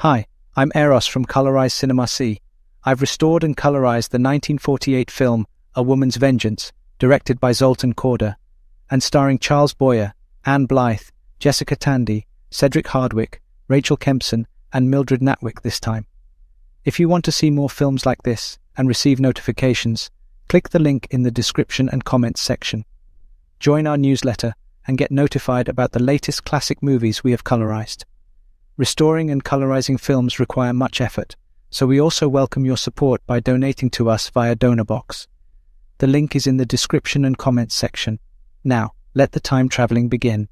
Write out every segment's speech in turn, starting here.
Hi, I'm Eros from Colorized Cinema C. I've restored and colorized the 1948 film A Woman's Vengeance, directed by Zoltan Korda, and starring Charles Boyer, Anne Blyth, Jessica Tandy, Cedric Hardwicke, Rachel Kempson, and Mildred Natwick this time. If you want to see more films like this and receive notifications, click the link in the description and comments section. Join our newsletter and get notified about the latest classic movies we have colorized. Restoring and colorizing films require much effort, so we also welcome your support by donating to us via DonorBox. The link is in the description and comments section. Now, let the time traveling begin.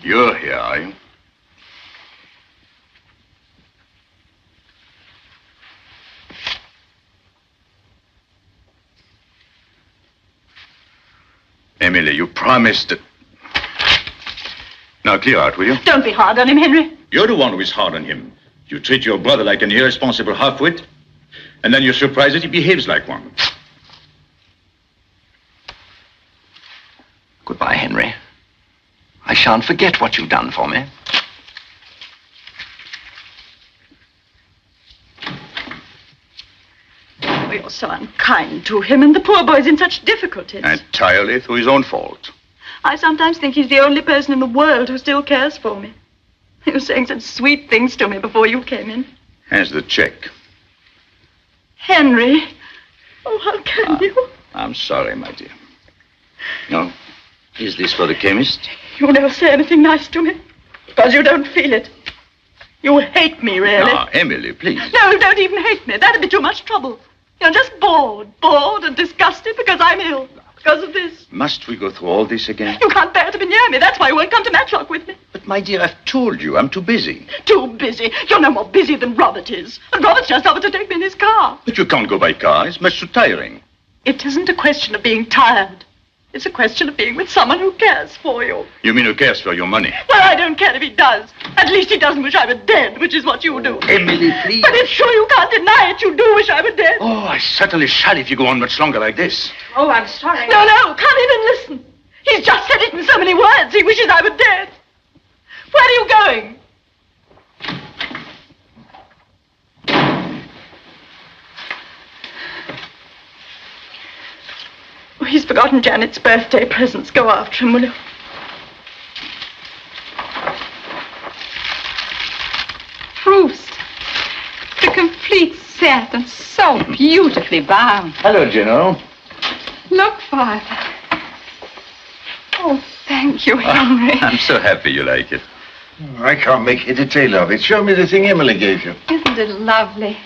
You're here, are you? Emily, you promised that... Now, clear out, will you? Don't be hard on him, Henry. You're the one who is hard on him. You treat your brother like an irresponsible half-wit, and then you're surprised that he behaves like one. Goodbye, Henry. I shan't forget what you've done for me. Oh, you're so unkind to him, and the poor boy's in such difficulties. Entirely through his own fault. I sometimes think he's the only person in the world who still cares for me. He was saying such sweet things to me before you came in. Here's the check. Henry. Oh, how can you? I'm sorry, my dear. No. Is this for the chemist? You never say anything nice to me, because you don't feel it. You hate me, really. Ah, Emily, please. No, you don't even hate me. That'd be too much trouble. You're just bored and disgusted because I'm ill, because of this. Must we go through all this again? You can't bear to be near me. That's why you won't come to Matlock with me. But, my dear, I've told you, I'm too busy. Too busy? You're no more busy than Robert is. And Robert's just offered to take me in his car. But you can't go by car. It's much too tiring. It isn't a question of being tired. It's a question of being with someone who cares for you. You mean who cares for your money? Well, I don't care if he does. At least he doesn't wish I were dead, which is what you do. Emily, please. But it's sure you can't deny it. You do wish I were dead. Oh, I certainly shall if you go on much longer like this. Oh, I'm sorry. No, can't even listen. He's just said it in so many words. He wishes I were dead. Where are you going? Oh, he's forgotten Janet's birthday presents. Go after him, will you? Proust. The complete set and so beautifully bound. Hello, Gino. Look, Father. Oh, thank you, Henry. I'm so happy you like it. I can't make head or tail of it. Show me the thing Emily gave you. Isn't it lovely?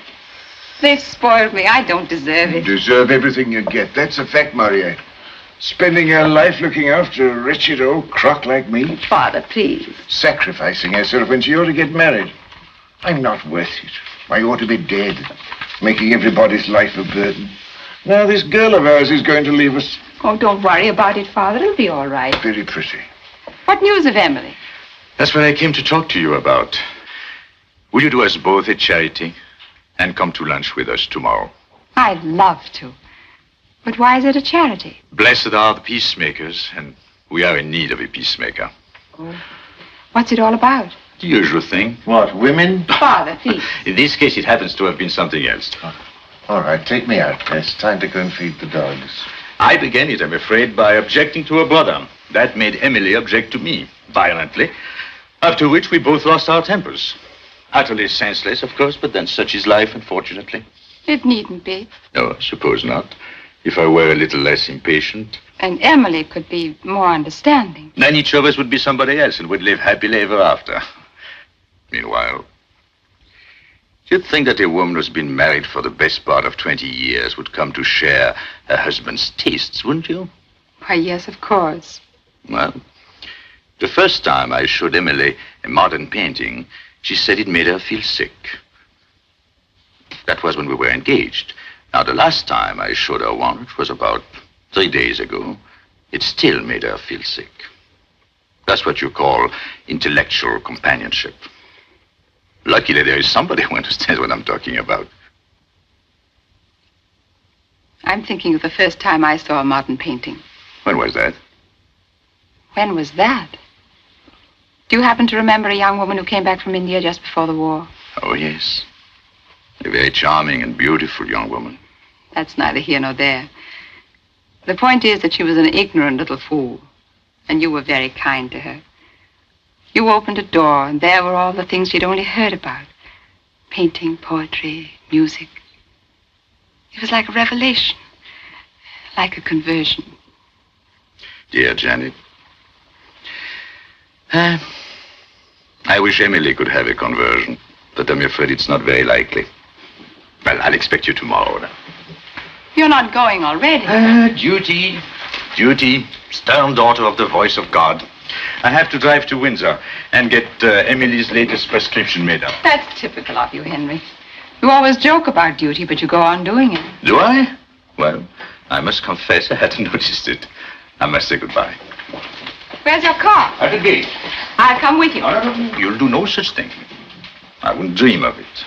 They've spoiled me. I don't deserve You it. deserve everything you get. That's a fact, Maria. Spending her life looking after a wretched old crock like me. Father, please. Sacrificing herself when she ought to get married. I'm not worth it. I ought to be dead. Making everybody's life a burden. Now this girl of ours is going to leave us. Oh, don't worry about it, Father. It'll be all right. Very pretty. What news of Emily? That's what I came to talk to you about. Will you do us both a charity and come to lunch with us tomorrow? I'd love to. But why is it a charity? Blessed are the peacemakers, and we are in need of a peacemaker. Oh. What's it all about? The usual thing. What, women? Father, please. In this case, it happens to have been something else. All right, take me out. It's time to go and feed the dogs. I began it, I'm afraid, by objecting to her brother. That made Emily object to me, violently. After which we both lost our tempers. Utterly senseless, of course, but then such is life, unfortunately. It needn't be. No, I suppose not. If I were a little less impatient. And Emily could be more understanding. Then each of us would be somebody else and would live happily ever after. Meanwhile, you'd think that a woman who's been married for the best part of 20 years would come to share her husband's tastes, wouldn't you? Why, yes, of course. Well, the first time I showed Emily a modern painting, she said it made her feel sick. That was when we were engaged. Now, the last time I showed her one, which was about 3 days ago, it still made her feel sick. That's what you call intellectual companionship. Luckily, there is somebody who understands what I'm talking about. I'm thinking of the first time I saw a modern painting. When was that? When was that? Do you happen to remember a young woman who came back from India just before the war? Oh, yes. A very charming and beautiful young woman. That's neither here nor there. The point is that she was an ignorant little fool, and you were very kind to her. You opened a door, and there were all the things she'd only heard about. Painting, poetry, music. It was like a revelation, like a conversion. Dear Janet, I wish Emily could have a conversion, but I'm afraid it's not very likely. Well, I'll expect you tomorrow, then. You're not going already. Duty, stern daughter of the voice of God. I have to drive to Windsor and get Emily's latest prescription made up. That's typical of you, Henry. You always joke about duty, but you go on doing it. Do I? Well, I must confess I hadn't noticed it. I must say goodbye. Where's your car? At the gate. I'll come with you. No, you'll do no such thing. I wouldn't dream of it.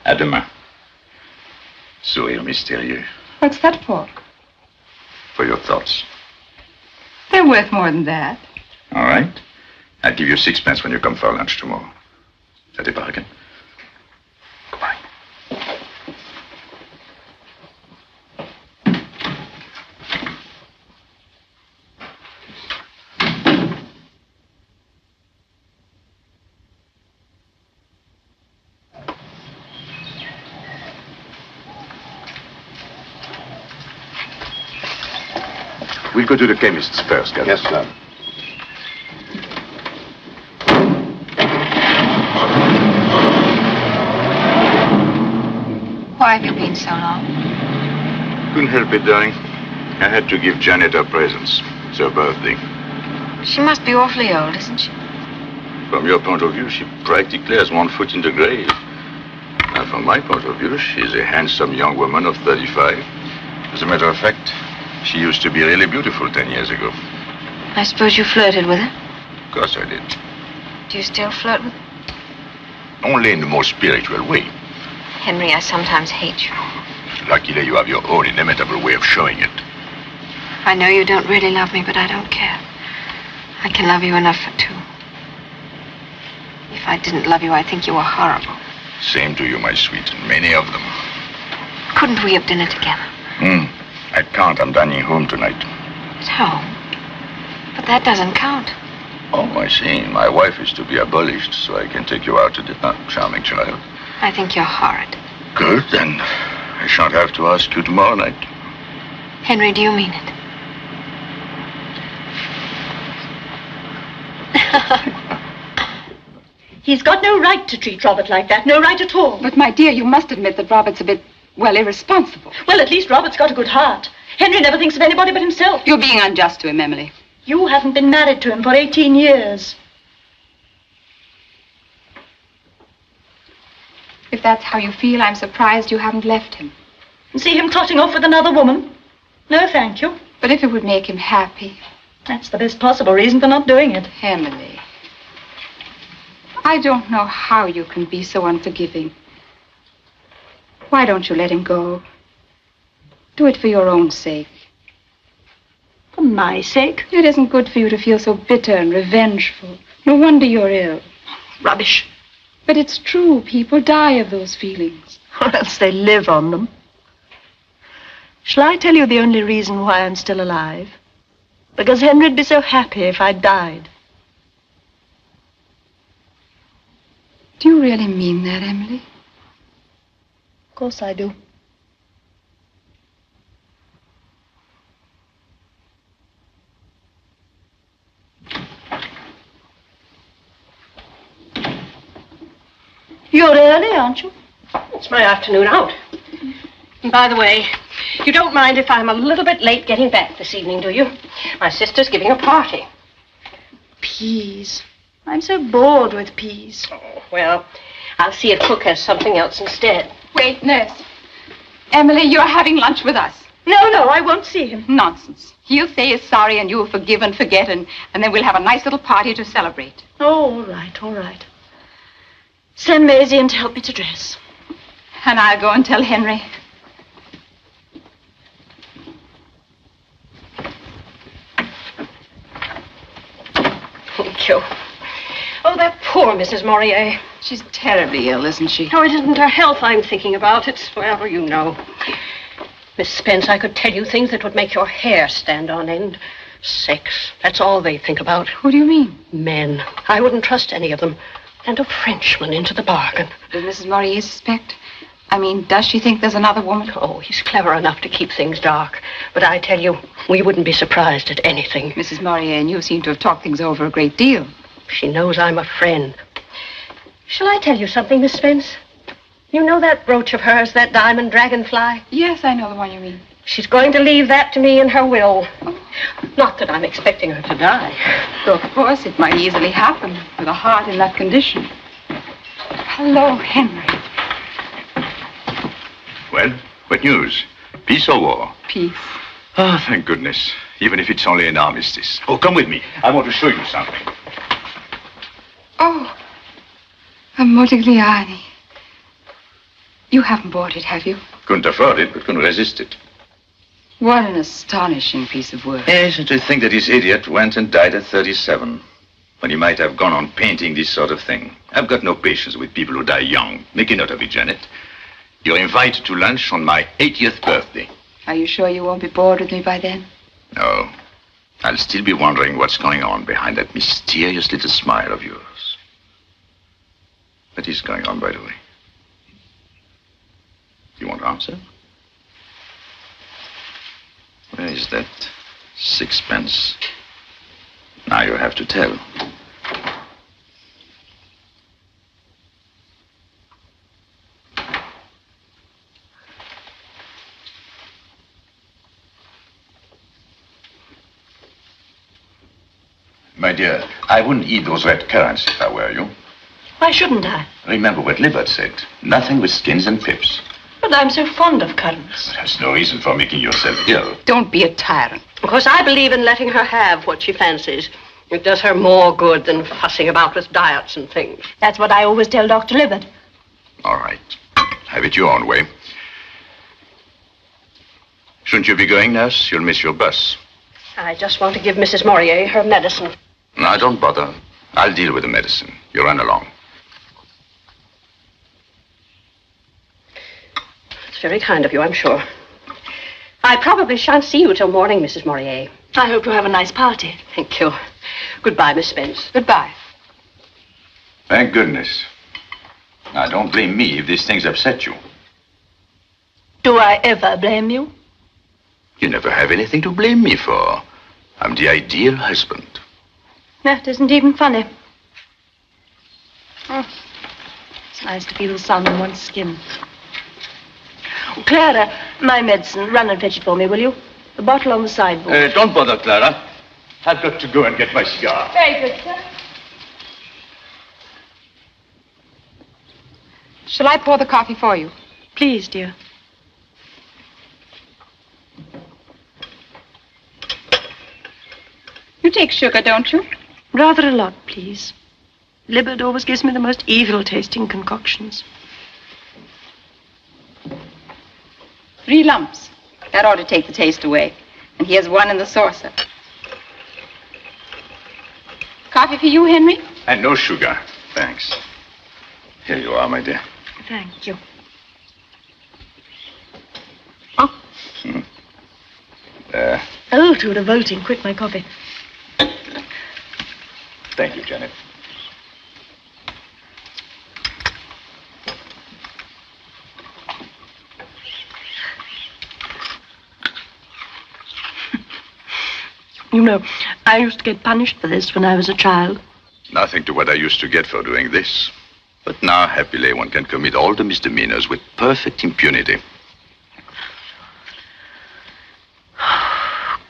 À demain. Sourire mystérieux. What's that for? For your thoughts. They're worth more than that. All right. I'll give you 6 pence when you come for lunch tomorrow. Is that a bargain? Goodbye. We'll go to the chemist's first, Captain. Yes, sir. Why have you been so long? Couldn't help it, darling. I had to give Janet her presents. It's her birthday. She must be awfully old, isn't she? From your point of view, she practically has 1 foot in the grave. And from my point of view, she's a handsome young woman of 35. As a matter of fact, she used to be really beautiful 10 years ago. I suppose you flirted with her? Of course I did. Do you still flirt with her? Only in the most spiritual way. Henry, I sometimes hate you. Luckily, you have your own inimitable way of showing it. I know you don't really love me, but I don't care. I can love you enough for two. If I didn't love you, I think you were horrible. Same to you, my sweet, and many of them. Couldn't we have dinner together? I can't. I'm dining home tonight. At home? But that doesn't count. Oh, I see. My wife is to be abolished, so I can take you out to dinner. Charming child. I think you're horrid. Good, then I shan't have to ask you tomorrow night. Henry, do you mean it? He's got no right to treat Robert like that. No right at all. But, my dear, you must admit that Robert's a bit, well, irresponsible. Well, at least Robert's got a good heart. Henry never thinks of anybody but himself. You're being unjust to him, Emily. You haven't been married to him for 18 years. If that's how you feel, I'm surprised you haven't left him. And see him trotting off with another woman? No, thank you. But if it would make him happy. That's the best possible reason for not doing it. Emily. I don't know how you can be so unforgiving. Why don't you let him go? Do it for your own sake. For my sake? It isn't good for you to feel so bitter and revengeful. No wonder you're ill. Rubbish. But it's true. People die of those feelings. Or else they live on them. Shall I tell you the only reason why I'm still alive? Because Henry'd be so happy if I died. Do you really mean that, Emily? Of course I do. You're early, aren't you? It's my afternoon out. And by the way, you don't mind if I'm a little bit late getting back this evening, do you? My sister's giving a party. Peas. I'm so bored with peas. Oh, well, I'll see if Cook has something else instead. Wait, nurse. Emily, you're having lunch with us. No, I won't see him. Nonsense. He'll say he's sorry and you'll forgive and forget, and then we'll have a nice little party to celebrate. Oh, all right. Send Maisie in to help me to dress. And I'll go and tell Henry. Thank you. Oh, that poor Mrs. Morier. She's terribly ill, isn't she? No, it isn't her health I'm thinking about. It's, well, you know. Miss Spence, I could tell you things that would make your hair stand on end. Sex, that's all they think about. Who do you mean? Men. I wouldn't trust any of them. And a Frenchman into the bargain. Does Mrs. Morier suspect? I mean, does she think there's another woman? Oh, he's clever enough to keep things dark. But I tell you, we wouldn't be surprised at anything. Mrs. Morier and you seem to have talked things over a great deal. She knows I'm a friend. Shall I tell you something, Miss Spence? You know that brooch of hers, that diamond dragonfly? Yes, I know the one you mean. She's going to leave that to me in her will. Not that I'm expecting her to die. Though, of course, it might easily happen with a heart in that condition. Hello, Henry. Well, what news? Peace or war? Peace. Ah, thank goodness. Even if it's only an armistice. Oh, come with me. I want to show you something. Oh, a Modigliani. You haven't bought it, have you? Couldn't afford it, but couldn't resist it. What an astonishing piece of work. Yes, and to think that this idiot went and died at 37, when he might have gone on painting this sort of thing. I've got no patience with people who die young. Make a note of it, Janet. You're invited to lunch on my 80th birthday. Are you sure you won't be bored with me by then? No. I'll still be wondering what's going on behind that mysterious little smile of yours. What is going on, by the way? You want to answer? Where is that? Sixpence. Now you have to tell. My dear, I wouldn't eat those red currants if I were you. Why shouldn't I? Remember what Libert said. Nothing with skins and pips. But I'm so fond of currants. That's no reason for making yourself ill. Don't be a tyrant. Of course, I believe in letting her have what she fancies. It does her more good than fussing about with diets and things. That's what I always tell Dr. Libert. All right. Have it your own way. Shouldn't you be going, nurse? You'll miss your bus. I just want to give Mrs. Morier her medicine. No, don't bother. I'll deal with the medicine. You run along. It's very kind of you, I'm sure. I probably shan't see you till morning, Mrs. Morier. I hope you have a nice party. Thank you. Goodbye, Miss Spence. Goodbye. Thank goodness. Now, don't blame me if these things upset you. Do I ever blame you? You never have anything to blame me for. I'm the ideal husband. That isn't even funny. Oh, it's nice to feel the sun on one's skin. Clara, my medicine. Run and fetch it for me, will you? The bottle on the sideboard. Don't bother, Clara. I've got to go and get my cigar. Very good, sir. Shall I pour the coffee for you? Please, dear. You take sugar, don't you? Rather a lot, please. Libert always gives me the most evil-tasting concoctions. 3 lumps. That ought to take the taste away. And here's 1 in the saucer. Coffee for you, Henry? And no sugar. Thanks. Here you are, my dear. Thank you. Oh, to the voting. Quick, my coffee. Thank you, Janet. You know, I used to get punished for this when I was a child. Nothing to what I used to get for doing this. But now, happily, one can commit all the misdemeanors with perfect impunity.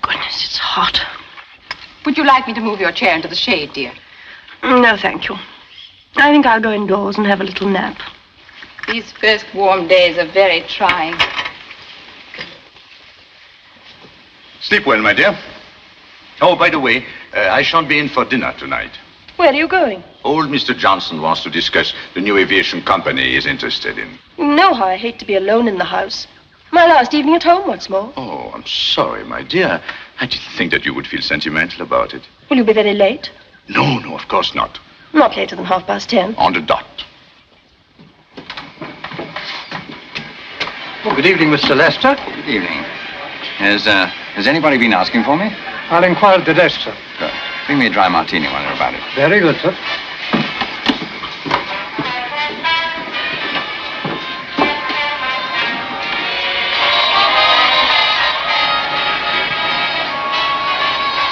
Goodness, it's hot. Would you like me to move your chair into the shade, dear? No, thank you. I think I'll go indoors and have a little nap. These first warm days are very trying. Sleep well, my dear. Oh, by the way, I shan't be in for dinner tonight. Where are you going? Old Mr. Johnson wants to discuss the new aviation company he's interested in. You know how I hate to be alone in the house. My last evening at home, what's more. Oh, I'm sorry, my dear. I didn't think that you would feel sentimental about it. Will you be very late? No, of course not. Not later than 10:30. On the dot. Well, good evening, Mr. Lester. Good evening. Has anybody been asking for me? I'll inquire at the desk, sir. Good. Bring me a dry martini while you're about it. Very good, sir.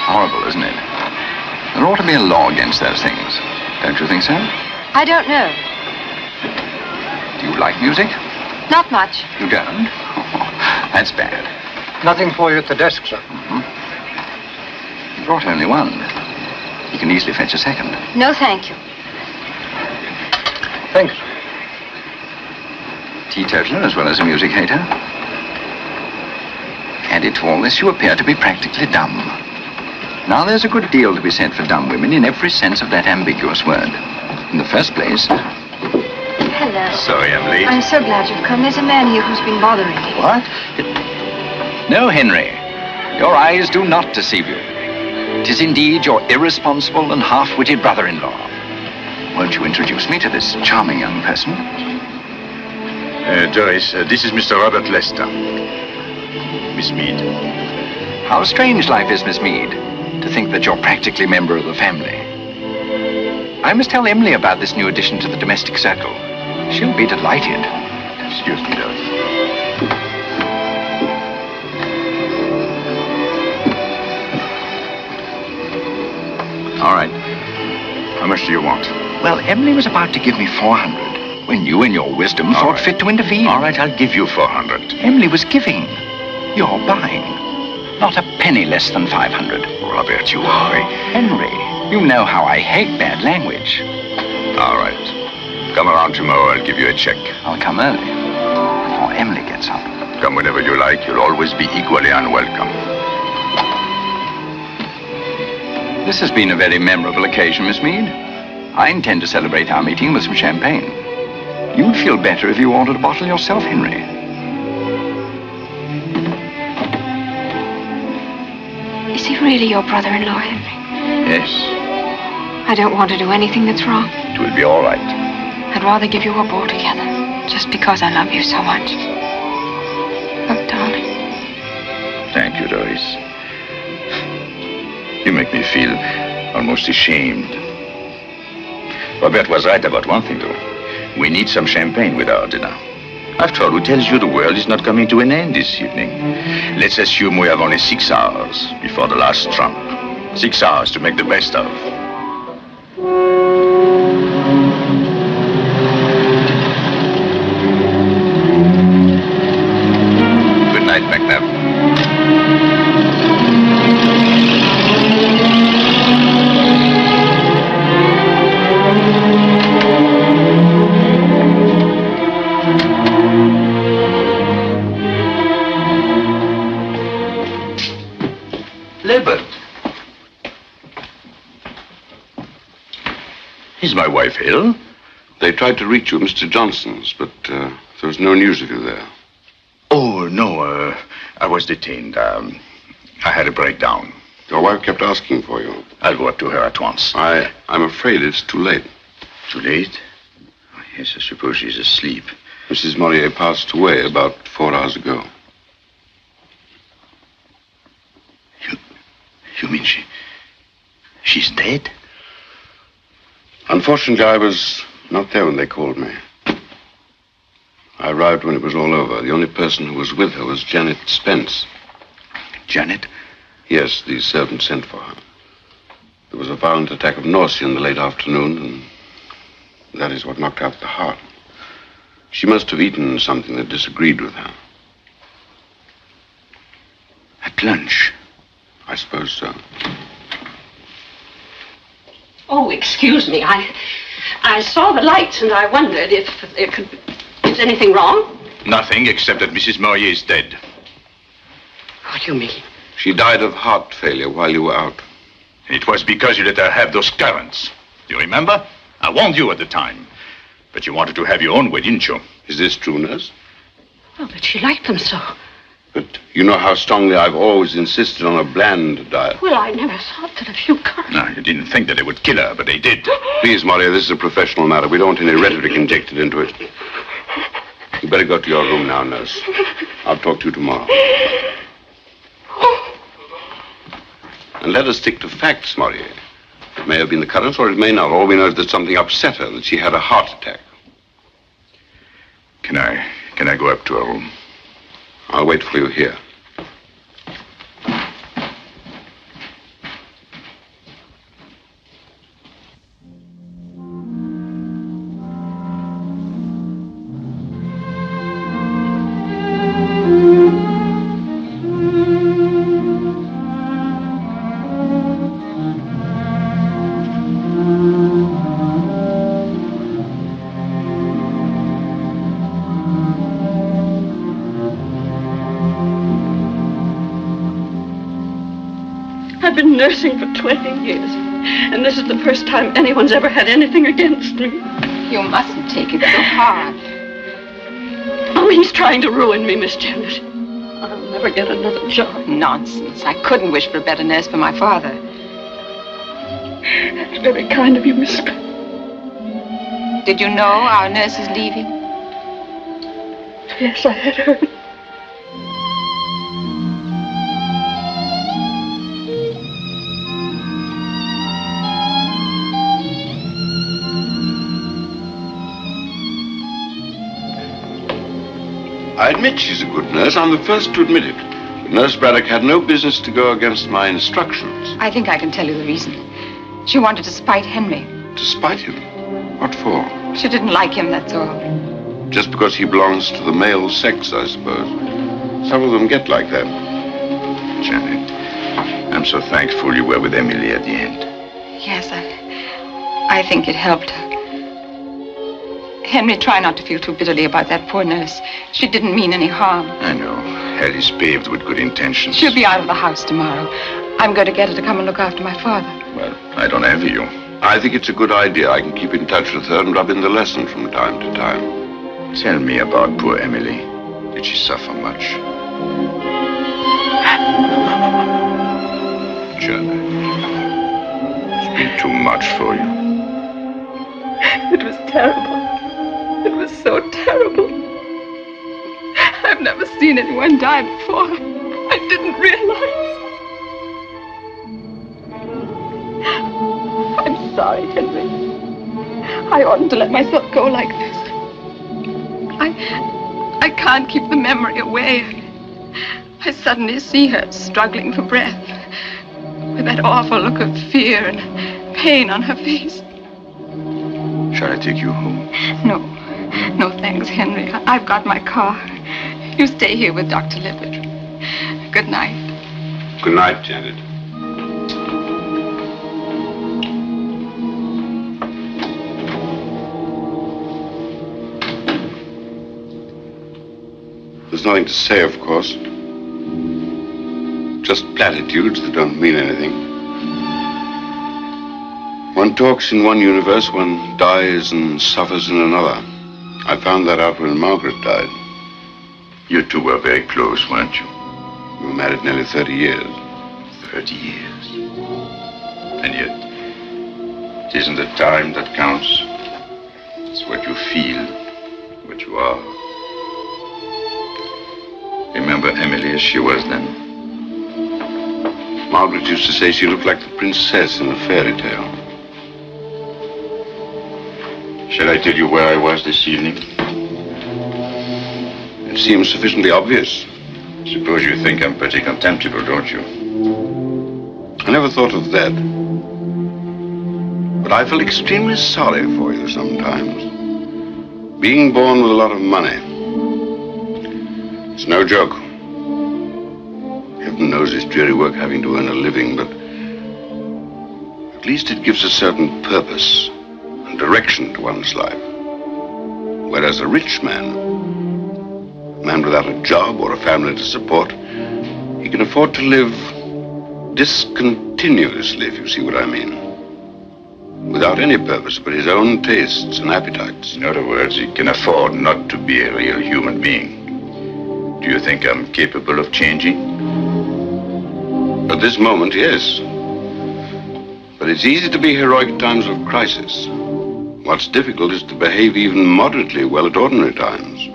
Horrible, isn't it? There ought to be a law against those things. Don't you think so? I don't know. Do you like music? Not much. You don't? That's bad. Nothing for you at the desk, sir. You brought only 1. You can easily fetch a second. No, thank you. Thanks. Teetotaler as well as a music hater. Added to all this, you appear to be practically dumb. Now, there's a good deal to be said for dumb women in every sense of that ambiguous word. In the first place... Hello. Sorry, I'm late. I'm so glad you've come. There's a man here who's been bothering me. What? No, Henry. Your eyes do not deceive you. It is indeed your irresponsible and half-witted brother-in-law. Won't you introduce me to this charming young person? Doris, this is Mr. Robert Lester. Miss Mead. How strange life is, Miss Mead, to think that you're practically a member of the family. I must tell Emily about this new addition to the domestic circle. She'll be delighted. Excuse me, Doris. All right. How much do you want? Well, Emily was about to give me 400 when you, in your wisdom, thought fit to intervene. All right, I'll give you 400. Emily was giving. You're buying. Not a penny less than 500. Robert, you are a... Henry, you know how I hate bad language. All right. Come around tomorrow, I'll give you a check. I'll come early, before Emily gets up. Come whenever you like. You'll always be equally unwelcome. This has been a very memorable occasion, Miss Mead. I intend to celebrate our meeting with some champagne. You'd feel better if you ordered a bottle yourself, Henry. Is he really your brother-in-law, Henry? Yes. I don't want to do anything that's wrong. It will be all right. I'd rather give you up altogether, just because I love you so much. Oh, darling. Thank you, Doris. You make me feel almost ashamed. Robert was right about one thing, though. We need some champagne with our dinner. After all, who tells you the world is not coming to an end this evening? Let's assume we have only 6 hours before the last trump. 6 hours to make the best of. Good night, McNabb. Libert. Is my wife ill? They tried to reach you at Mr. Johnson's, but there was no news of you there. Oh, No, I was detained. I had a breakdown. Your wife kept asking for you. I'll go up to her at once. I'm afraid it's too late. Too late? Oh, yes, I suppose she's asleep. Mrs. Morier passed away about 4 hours ago. You mean she's dead? Unfortunately, I was not there when they called me. I arrived when it was all over. The only person who was with her was Janet Spence. Janet? Yes, the servant sent for her. There was a violent attack of nausea in the late afternoon, and that is what knocked out the heart. She must have eaten something that disagreed with her. At lunch? I suppose so. Oh, excuse me. I saw the lights and I wondered if is anything wrong? Nothing, except that Mrs. Morier is dead. What do you mean? She died of heart failure while you were out. It was because you let her have those currants. Do you remember? I warned you at the time. But you wanted to have your own way, didn't you? Is this true, nurse? Oh, but she liked them so. But you know how strongly I've always insisted on a bland diet. Well, I never thought that a few currants... No, you didn't think that they would kill her, but they did. Please, Maria, this is a professional matter. We don't want any rhetoric injected into it. You better go to your room now, nurse. I'll talk to you tomorrow. And let us stick to facts, Maria. It may have been the currents, or it may not. All we know is that something upset her, that she had a heart attack. Can I go up to her room? I'll wait for you here. I've been nursing for 20 years, and this is the first time anyone's ever had anything against me. You mustn't take it so hard. Oh, he's trying to ruin me, Miss Janet. I'll never get another job. Nonsense. I couldn't wish for a better nurse for my father. That's very kind of you, Miss Spence. Did you know our nurse is leaving? Yes, I had heard. I admit she's a good nurse. I'm the first to admit it. But Nurse Braddock had no business to go against my instructions. I think I can tell you the reason. She wanted to spite Henry. To spite him? What for? She didn't like him, that's all. Just because he belongs to the male sex, I suppose. Some of them get like that. Janet, I'm so thankful you were with Emily at the end. Yes, I think it helped her. Henry, try not to feel too bitterly about that poor nurse. She didn't mean any harm. I know. Hell is paved with good intentions. She'll be out of the house tomorrow. I'm going to get her to come and look after my father. Well, I don't envy you. I think it's a good idea. I can keep in touch with her and rub in the lesson from time to time. Tell me about poor Emily. Did she suffer much? Janet, it's been too much for you. It was terrible. It was so terrible. I've never seen anyone die before. I didn't realize. I'm sorry, Henry. I oughtn't to let myself go like this. I can't keep the memory away. I suddenly see her struggling for breath, with that awful look of fear and pain on her face. Shall I take you home? No, thanks, Henry. I've got my car. You stay here with Dr. Lippert. Good night. Good night, Janet. There's nothing to say, of course. Just platitudes that don't mean anything. One talks in one universe, one dies and suffers in another. I found that out when Margaret died. You two were very close, weren't you? We were married nearly 30 years. 30 years. And yet, it isn't the time that counts. It's what you feel, what you are. Remember Emily as she was then? Margaret used to say she looked like the princess in a fairy tale. Shall I tell you where I was this evening? It seems sufficiently obvious. Suppose you think I'm pretty contemptible, don't you? I never thought of that. But I feel extremely sorry for you sometimes. Being born with a lot of money. It's no joke. Heaven knows it's dreary work having to earn a living, but at least it gives a certain purpose and direction to one's life. Whereas a rich man, a man without a job or a family to support, he can afford to live discontinuously, if you see what I mean. Without any purpose but his own tastes and appetites. In other words, he can afford not to be a real human being. Do you think I'm capable of changing? At this moment, yes. But it's easy to be heroic at times of crisis. What's difficult is to behave even moderately well at ordinary times.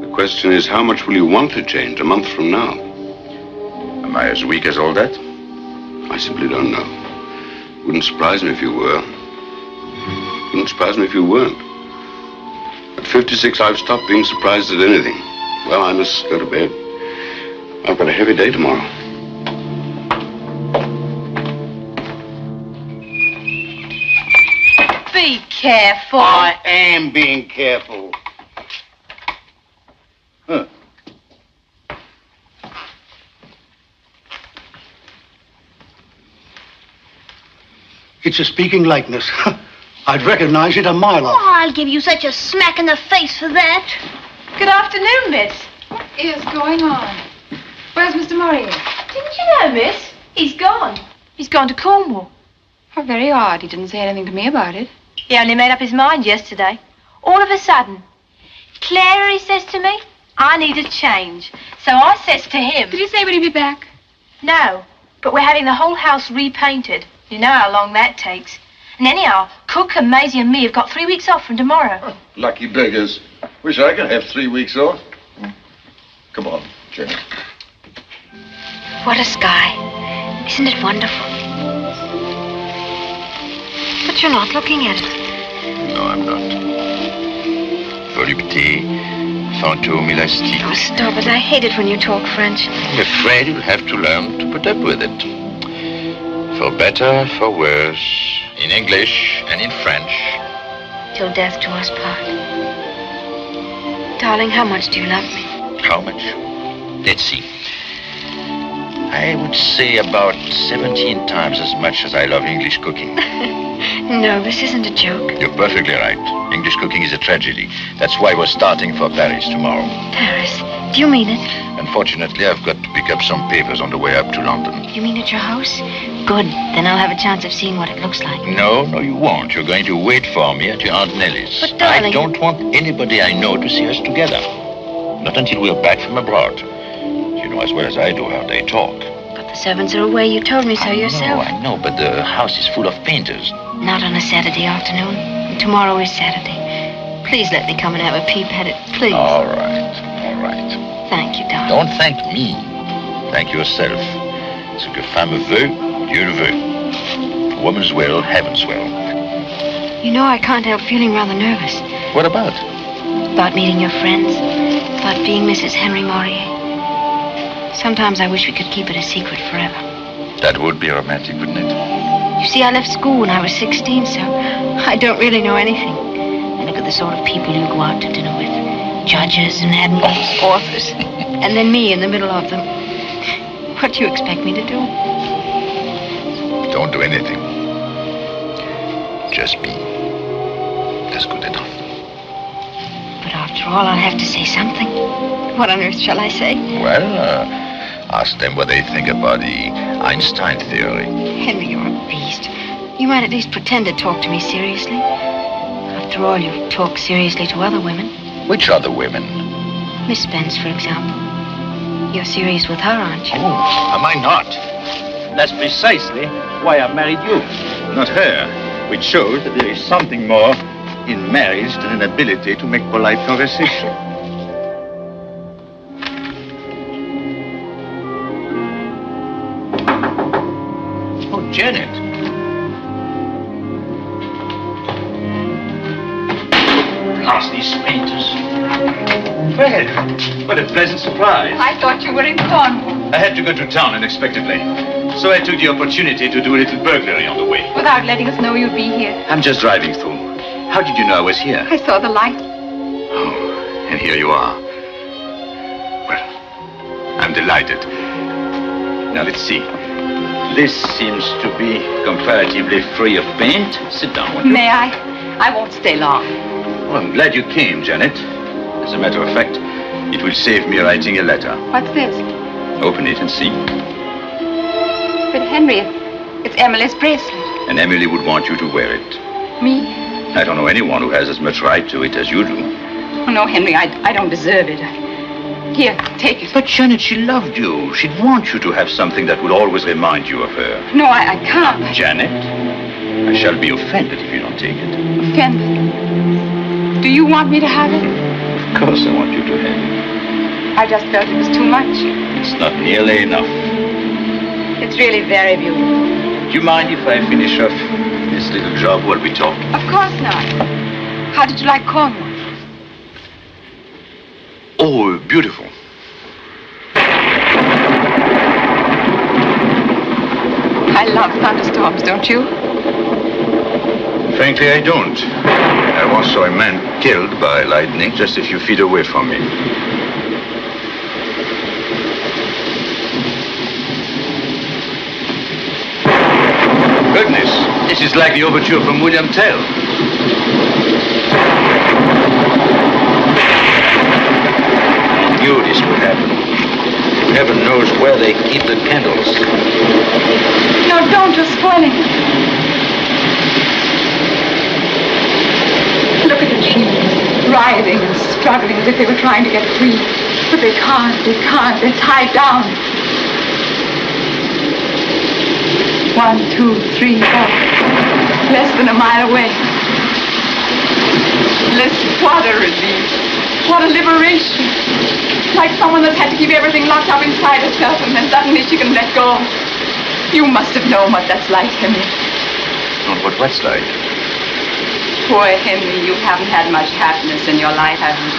The question is, how much will you want to change a month from now? Am I as weak as all that? I simply don't know. Wouldn't surprise me if you were. Wouldn't surprise me if you weren't. At 56, I've stopped being surprised at anything. Well, I must go to bed. I've got a heavy day tomorrow. Be careful. I am being careful. Huh. It's a speaking likeness. I'd recognize it a mile off. Oh, I'll give you such a smack in the face for that. Good afternoon, miss. What is going on? Where's Mr. Murray? Didn't you know, miss? He's gone. He's gone to Cornwall. How very odd. He didn't say anything to me about it. He only made up his mind yesterday. All of a sudden. Clara, he says to me, I need a change. So I says to him... Did he say would he be back? No, but we're having the whole house repainted. You know how long that takes. And anyhow, Cook and Maisie and me have got 3 weeks off from tomorrow. Oh, lucky beggars. Wish I could have 3 weeks off. Come on, Jenny. What a sky. Isn't it wonderful? But you're not looking at it. No, I'm not. Volupté, fantôme élastique. Oh, stop it. I hate it when you talk French. I'm afraid you'll have to learn to put up with it. For better, for worse, in English and in French. Till death do us part. Darling, how much do you love me? How much? Let's see. I would say about 17 times as much as I love English cooking. No, this isn't a joke. You're perfectly right. English cooking is a tragedy. That's why we're starting for Paris tomorrow. Paris? Do you mean it? Unfortunately, I've got to pick up some papers on the way up to London. You mean at your house? Good. Then I'll have a chance of seeing what it looks like. No, you won't. You're going to wait for me at your Aunt Nellie's. But, darling... I don't want anybody I know to see us together. Not until we're back from abroad. You know as well as I do how they talk. But the servants are away. You told me so yourself. I know, but the house is full of painters. Not on a Saturday afternoon. And tomorrow is Saturday. Please let me come and have a peep at it. Please. All right. Thank you, darling. Don't thank me. Thank yourself. Ce que femme veut, Dieu le veut. Woman's will, heaven's will. You know, I can't help feeling rather nervous. What about? About meeting your friends. About being Mrs. Henry Maurier. Sometimes I wish we could keep it a secret forever. That would be romantic, wouldn't it? You see, I left school when I was 16, so I don't really know anything. And look at the sort of people you go out to dinner with. Judges and admirals, authors. And then me in the middle of them. What do you expect me to do? Don't do anything. Just be. That's good enough. But after all, I'll have to say something. What on earth shall I say? Well, ask them what they think about the Einstein theory. Henry, you're a beast. You might at least pretend to talk to me seriously. After all, you talk seriously to other women. Which other women? Miss Spence, for example. You're serious with her, aren't you? Oh, am I not? That's precisely why I married you, not her, which shows that there is something more in marriage than an ability to make polite conversation. Oh, Janet. Gosh, these painters. Well, what a pleasant surprise. I thought you were in Cornwall. I had to go to town unexpectedly, so I took the opportunity to do a little burglary on the way. Without letting us know you'd be here. I'm just driving through. How did you know I was here? I saw the light. Oh, and here you are. Well, I'm delighted. Now, let's see. This seems to be comparatively free of paint. Sit down, won't you? May I? I won't stay long. Well, I'm glad you came, Janet. As a matter of fact, it will save me writing a letter. What's this? Open it and see. But Henry, it's Emily's bracelet. And Emily would want you to wear it. Me? I don't know anyone who has as much right to it as you do. Oh, no, Henry, I don't deserve it. Here, take it. But Janet, she loved you. She'd want you to have something that would always remind you of her. No, I can't. Janet, I shall be offended if you don't take it. Offended? Do you want me to have it? Of course I want you to have it. I just felt it was too much. It's not nearly enough. It's really very beautiful. Do you mind if I finish off this little job while we talk? Of course not. How did you like Cornwall? Oh, beautiful. I love thunderstorms, don't you? Frankly, I don't. I once saw a man killed by lightning just a few feet away from me. Goodness, this is like the overture from William Tell. I knew this would happen. Heaven knows where they keep the candles. No, don't, you're spoiling it. Look at the trees, writhing and struggling as if they were trying to get free. But they can't, they're tied down. 1, 2, 3, 4. Less than a mile away. Listen, what a relief. What a liberation. Like someone that's had to keep everything locked up inside herself and then suddenly she can let go. You must have known what that's like, Henry. Not what what's like. Poor Henry, you haven't had much happiness in your life, have you?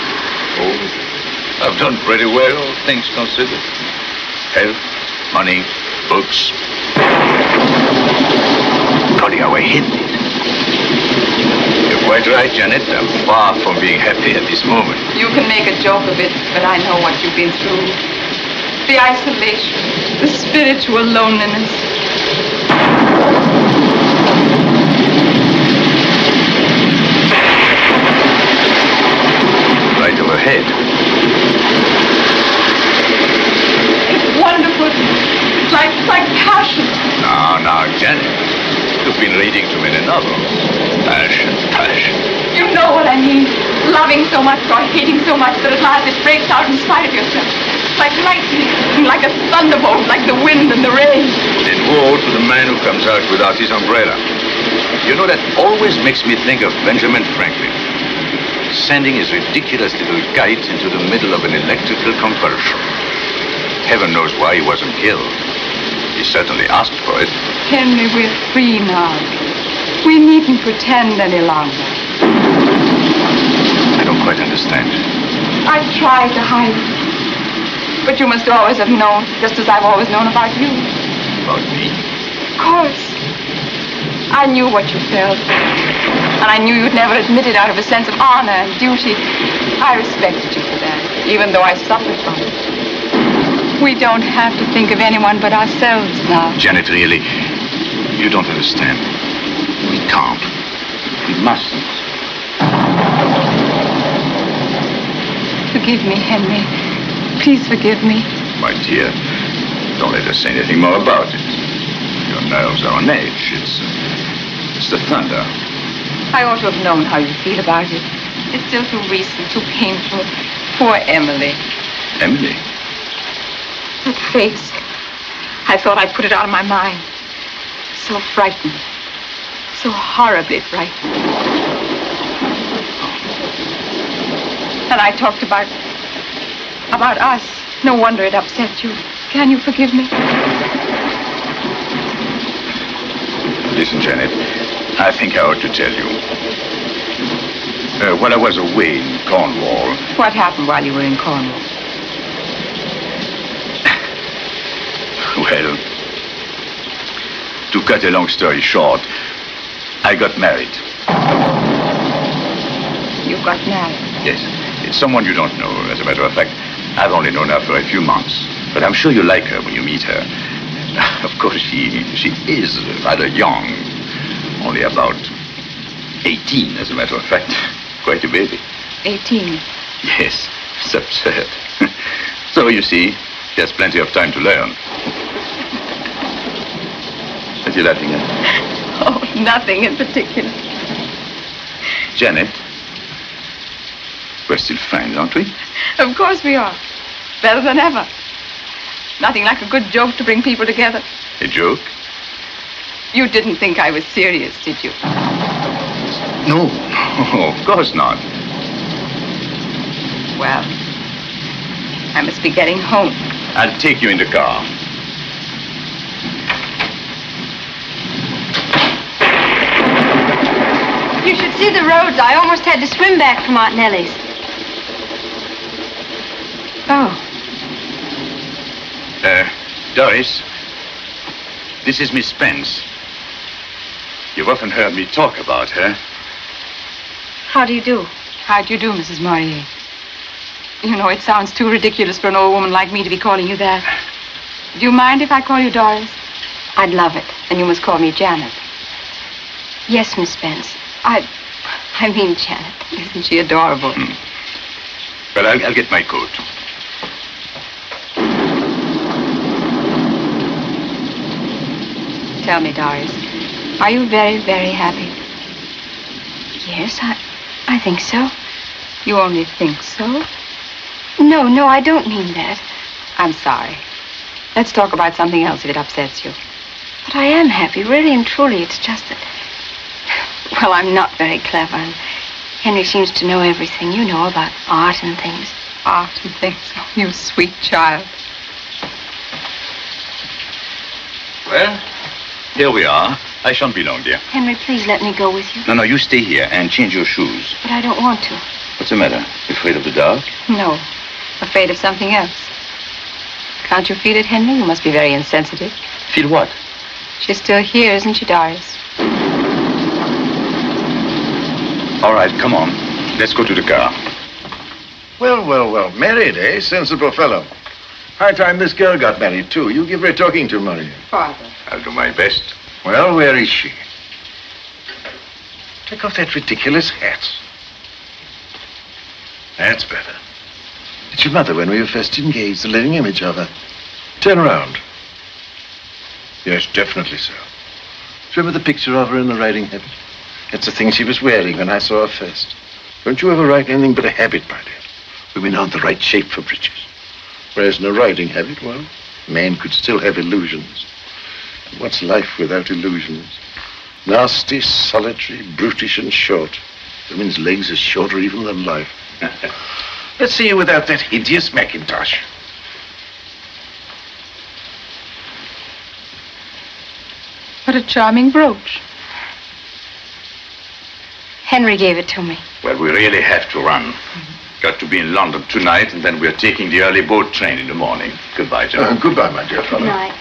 Oh, I've done pretty well, things considered. Health, money, books. Golly, how I hinted. You're quite right, Janet. I'm far from being happy at this moment. You can make a joke of it, but I know what you've been through. The isolation, the spiritual loneliness. Right overhead. It's wonderful. It's like passion. Now, Janet. You've been reading too many novels. Passion. You know what I mean. Loving so much or hating so much that at last it breaks out in spite of yourself. Like lightning, like a thunderbolt, like the wind and the rain. Then woe to the man who comes out without his umbrella. You know, that always makes me think of Benjamin Franklin. Sending his ridiculous little kite into the middle of an electrical convulsion. Heaven knows why he wasn't killed. He certainly asked for it. Henry, we're free now. We needn't pretend any longer. I don't quite understand. I've tried to hide it. But you must always have known, just as I've always known about you. About me? Of course. I knew what you felt. And I knew you'd never admit it out of a sense of honor and duty. I respected you for that, even though I suffered from it. We don't have to think of anyone but ourselves now. Janet, really, you don't understand. We can't. We mustn't. Forgive me, Henry. Please forgive me. My dear, don't let us say anything more about it. Your nerves are on edge. It's the thunder. I ought to have known how you feel about it. It's still too recent, too painful. Poor Emily. Emily? That face. I thought I'd put it out of my mind. So frightened. So horribly frightened. And I talked about us. No wonder it upset you. Can you forgive me? Listen, Janet, I think I ought to tell you. While I was away in Cornwall... What happened while you were in Cornwall? Well, to cut a long story short, I got married. You got married? Yes. It's someone you don't know. As a matter of fact, I've only known her for a few months. But I'm sure you'll like her when you meet her. Of course, she is rather young. Only about 18, as a matter of fact. Quite a baby. 18? Yes. It's absurd. So, you see, she has plenty of time to learn. What are you laughing at? Oh, nothing in particular. Janet, we're still friends, aren't we? Of course we are. Better than ever. Nothing like a good joke to bring people together. A joke? You didn't think I was serious, did you? No, of course not. Well, I must be getting home. I'll take you in the car. You should see the roads. I almost had to swim back from Aunt Nellie's. Oh. Doris, this is Miss Spence. You've often heard me talk about her. How do you do? How do you do, Mrs. Maurier? You know, it sounds too ridiculous for an old woman like me to be calling you that. Do you mind if I call you Doris? I'd love it. And you must call me Janet. Yes, Miss Spence. I mean Janet. Isn't she adorable? Well, I'll get my coat. Tell me, Doris, are you very, very happy? Yes, I think so. You only think so? No, I don't mean that. I'm sorry. Let's talk about something else if it upsets you. But I am happy, really and truly. It's just that... Well, I'm not very clever, and Henry seems to know everything, you know, about art and things. Art and things? Oh, you sweet child. Well, here we are. I shan't be long, dear. Henry, please let me go with you. No, you stay here and change your shoes. But I don't want to. What's the matter? Afraid of the dark? No, afraid of something else. Can't you feel it, Henry? You must be very insensitive. Feel what? She's still here, isn't she, Doris? All right, come on. Let's go to the car. Well. Married, eh? Sensible fellow. High time this girl got married, too. You give her a talking to, Maria. Father. I'll do my best. Well, where is she? Take off that ridiculous hat. That's better. It's your mother when we were first engaged, the living image of her. Turn around. Yes, definitely so. Remember the picture of her in the riding habit? That's the thing she was wearing when I saw her first. Don't you ever write anything but a habit, my dear? Women aren't the right shape for breeches. Whereas in a riding habit, well, men could still have illusions. And what's life without illusions? Nasty, solitary, brutish, and short. Women's legs are shorter even than life. Let's see you without that hideous mackintosh. What a charming brooch. Henry gave it to me. Well, we really have to run. Got to be in London tonight, and then we're taking the early boat train in the morning. Goodbye, John. Goodbye, my dear fellow. Good night.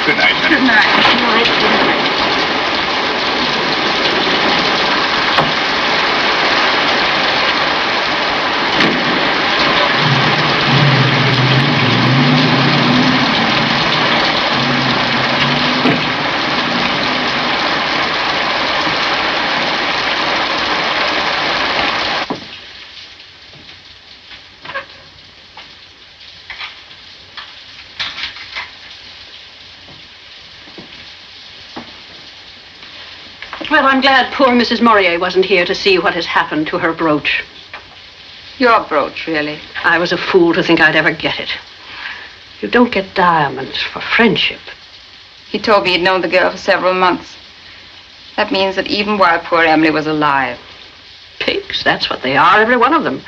Good night, honey. Good night. Good night. Well, I'm glad poor Mrs. Morier wasn't here to see what has happened to her brooch. Your brooch, really? I was a fool to think I'd ever get it. You don't get diamonds for friendship. He told me he'd known the girl for several months. That means that even while poor Emily was alive. Pigs, that's what they are, every one of them.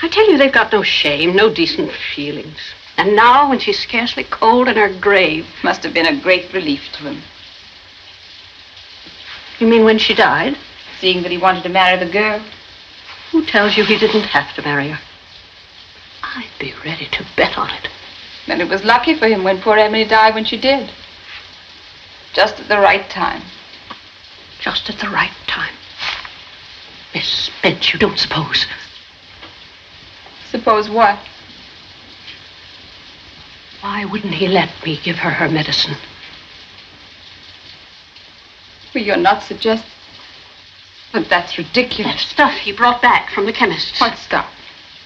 I tell you, they've got no shame, no decent feelings. And now, when she's scarcely cold in her grave... Must have been a great relief to him. You mean when she died? Seeing that he wanted to marry the girl. Who tells you he didn't have to marry her? I'd be ready to bet on it. And it was lucky for him when poor Emily died when she did. Just at the right time. Just at the right time. Miss Spence, you don't suppose... Suppose what? Why wouldn't he let me give her her medicine? Well, you're not suggesting... But that's ridiculous. That stuff he brought back from the chemist's. What stuff?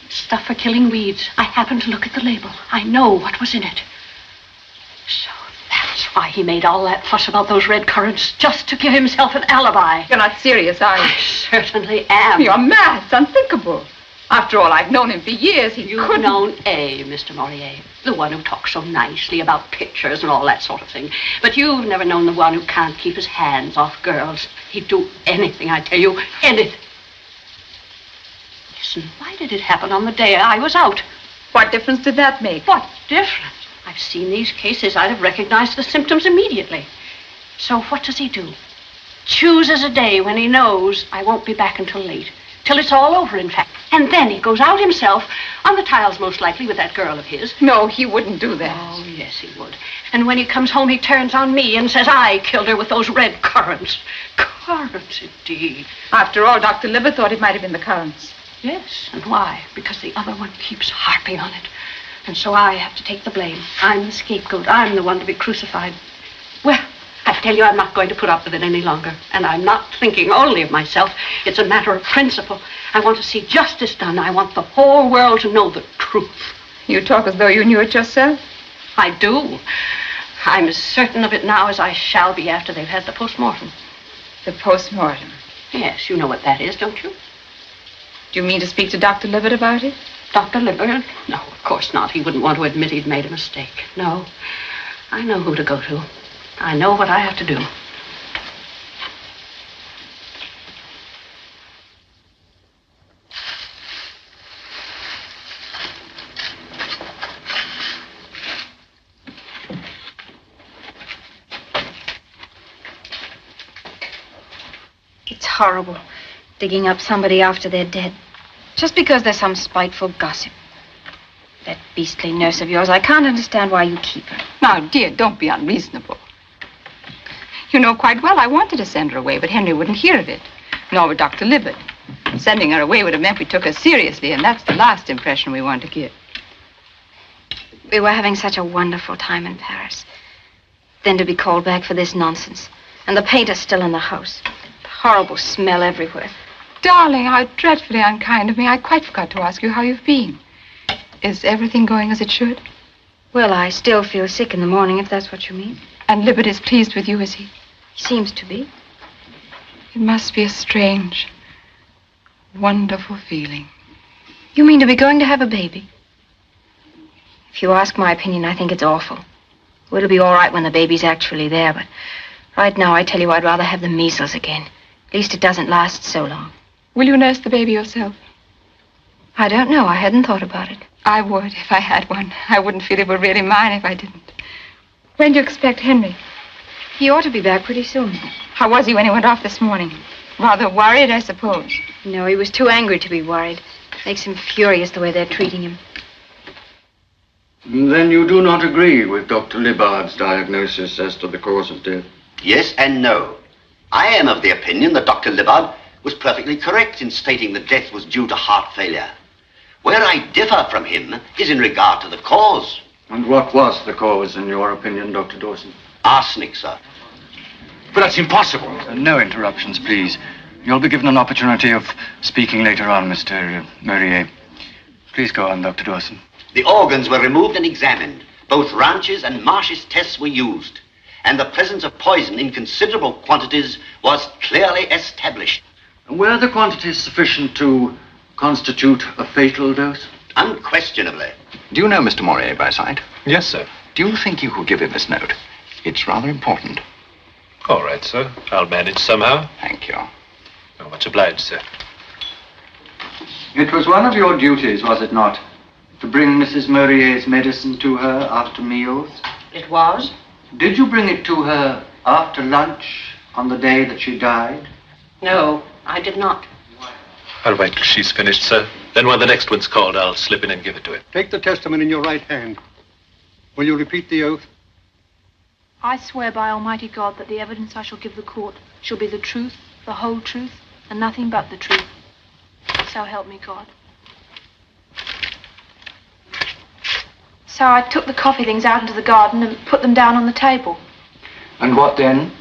Stuff for killing weeds. I happened to look at the label. I know what was in it. So that's why he made all that fuss about those red currants, just to give himself an alibi. You're not serious, are you? I certainly am. You're mad. It's unthinkable. After all, I've known him for years. You've known Mr. Morier, the one who talks so nicely about pictures and all that sort of thing. But you've never known the one who can't keep his hands off girls. He'd do anything, I tell you, anything. Listen, why did it happen on the day I was out? What difference did that make? What difference? I've seen these cases. I'd have recognized the symptoms immediately. So what does he do? Chooses a day when he knows I won't be back until late. Till it's all over, in fact. And then he goes out himself, on the tiles most likely, with that girl of his. No, he wouldn't do that. Oh, yes, he would. And when he comes home, he turns on me and says I killed her with those red currants. Currants, indeed. After all, Dr. Libber thought it might have been the currants. Yes, and why? Because the other one keeps harping on it. And so I have to take the blame. I'm the scapegoat. I'm the one to be crucified. Well, I tell you, I'm not going to put up with it any longer. And I'm not thinking only of myself. It's a matter of principle. I want to see justice done. I want the whole world to know the truth. You talk as though you knew it yourself. I do. I'm as certain of it now as I shall be after they've had the post-mortem. The post-mortem? Yes, you know what that is, don't you? Do you mean to speak to Dr. Libert about it? Dr. Libert? No, of course not. He wouldn't want to admit he'd made a mistake. No. I know who to go to. I know what I have to do. It's horrible, digging up somebody after they're dead. Just because there's some spiteful gossip. That beastly nurse of yours, I can't understand why you keep her. Now, dear, don't be unreasonable. You know quite well I wanted to send her away, but Henry wouldn't hear of it. Nor would Dr. Libert. Sending her away would have meant we took her seriously, and that's the last impression we want to give. We were having such a wonderful time in Paris. Then to be called back for this nonsense. And the painter's still in the house. The horrible smell everywhere. Darling, how dreadfully unkind of me. I quite forgot to ask you how you've been. Is everything going as it should? Well, I still feel sick in the morning, if that's what you mean. And Libert is pleased with you, is he? He seems to be. It must be a strange, wonderful feeling. You mean to be going to have a baby? If you ask my opinion, I think it's awful. Well, it'll be all right when the baby's actually there, but right now, I tell you, I'd rather have the measles again. At least it doesn't last so long. Will you nurse the baby yourself? I don't know. I hadn't thought about it. I would if I had one. I wouldn't feel it were really mine if I didn't. When do you expect Henry? He ought to be back pretty soon. How was he when he went off this morning? Rather worried, I suppose. No, he was too angry to be worried. Makes him furious the way they're treating him. Then you do not agree with Dr. Libard's diagnosis as to the cause of death? Yes and no. I am of the opinion that Dr. Libard was perfectly correct in stating that death was due to heart failure. Where I differ from him is in regard to the cause. And what was the cause, in your opinion, Dr. Dawson? Arsenic, sir. But that's impossible. No interruptions, please. You'll be given an opportunity of speaking later on, Mr. Morier. Please go on, Dr. Dawson. The organs were removed and examined. Both Ranch's and Marsh's tests were used. and the presence of poison in considerable quantities was clearly established. Were the quantities sufficient to constitute a fatal dose? Unquestionably. Do you know Mr. Moray by sight? Yes, sir. Do you think you could give him this note? It's rather important. All right, sir. I'll manage somehow. Thank you. Oh, much obliged, sir. It was one of your duties, was it not, to bring Mrs. Murray's medicine to her after meals? It was. Did you bring it to her after lunch on the day that she died? No, I did not. I'll wait till she's finished, sir. Then when the next one's called, I'll slip in and give it to her. Take the testament in your right hand. Will you repeat the oath? I swear by Almighty God that the evidence I shall give the court shall be the truth, the whole truth, and nothing but the truth. So help me God. So I took the coffee things out into the garden and put them down on the table. And what then?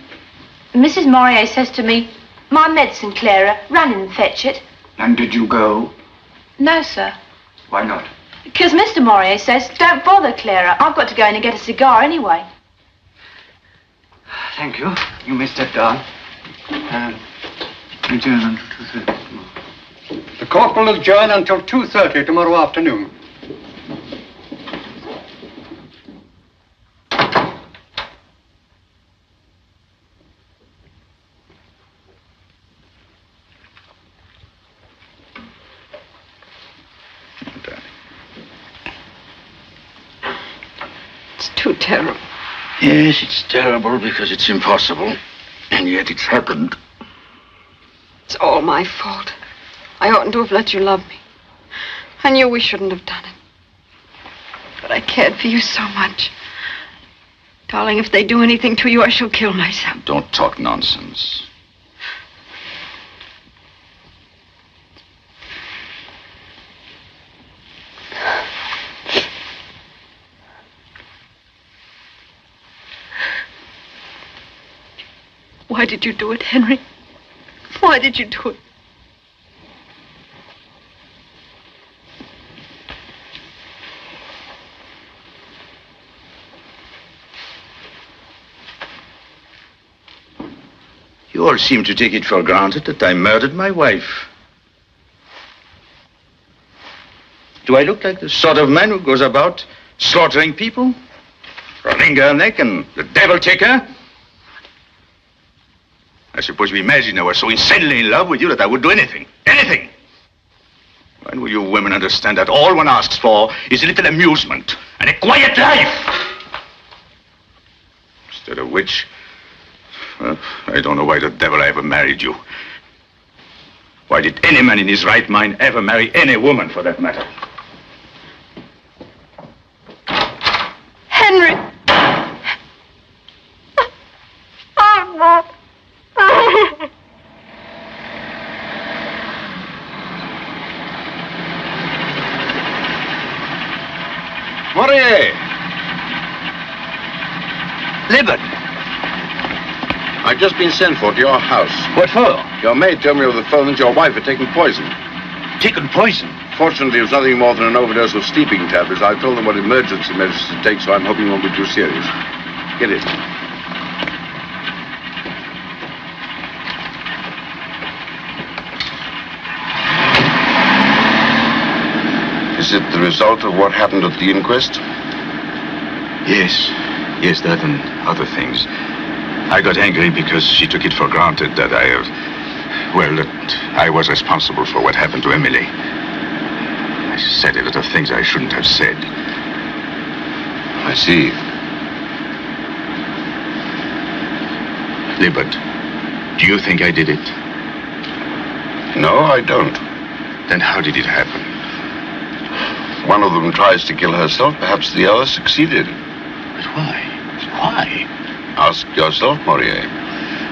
Mrs. Moray says to me, "My medicine, Clara, run in and fetch it." And did you go? No, sir. Why not? Because Mr. Moray says, "Don't bother, Clara. I've got to go in and get a cigar anyway." Thank you. You may step down. Adjourn until 2:30. The court will adjourn until 2:30 tomorrow afternoon. It's too terrible. Yes, it's terrible because it's impossible, and yet it's happened. It's all my fault. I oughtn't to have let you love me. I knew we shouldn't have done it. But I cared for you so much. Darling, if they do anything to you, I shall kill myself. Don't talk nonsense. Why did you do it, Henry? Why did you do it? You all seem to take it for granted that I murdered my wife. Do I look like the sort of man who goes about slaughtering people? Running her neck and the devil take her? I suppose you imagine I was so insanely in love with you that I would do anything. Anything! When will you women understand that all one asks for is a little amusement and a quiet life? Instead of which, well, I don't know why the devil I ever married you. Why did any man in his right mind ever marry any woman, for that matter? Henry! Moray! Libet! I've just been sent for to your house. What for? Your maid told me over the phone that your wife had taken poison. Taken poison? Fortunately, it was nothing more than an overdose of sleeping tablets. I've told them what emergency measures to take, so I'm hoping it won't be too serious. Get it. Is it the result of what happened at the inquest? Yes. Yes, that and other things. I got angry because she took it for granted that I was responsible for what happened to Emily. I said a lot of things I shouldn't have said. I see. Libet, do you think I did it? No, I don't. Then how did it happen? One of them tries to kill herself. Perhaps the other succeeded. But why? Why? Ask yourself, Morier.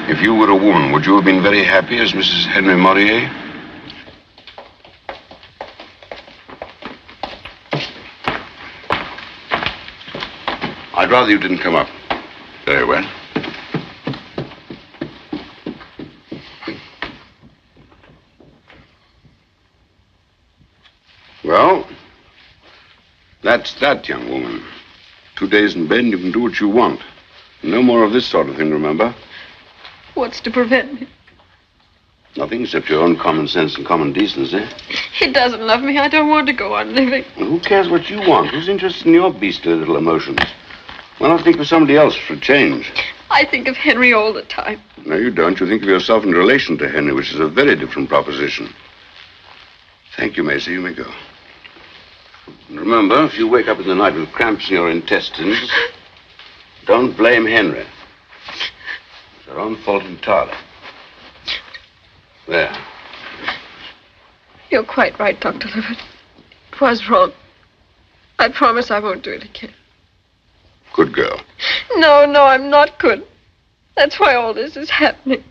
If you were a woman, would you have been very happy as Mrs. Henry Morier? I'd rather you didn't come up. Very well. Well, that's that, young woman. 2 days in bed and you can do what you want. No more of this sort of thing, remember? What's to prevent me? Nothing except your own common sense and common decency. He doesn't love me. I don't want to go on living. Well, who cares what you want? Who's interested in your beastly little emotions? Why not think of somebody else for a change? I think of Henry all the time. No, you don't. You think of yourself in relation to Henry, which is a very different proposition. Thank you, Macy. You may go. And remember, if you wake up in the night with cramps in your intestines, don't blame Henry. It's your own fault entirely. There. You're quite right, Dr. Libbard. It was wrong. I promise I won't do it again. Good girl. No, I'm not good. That's why all this is happening.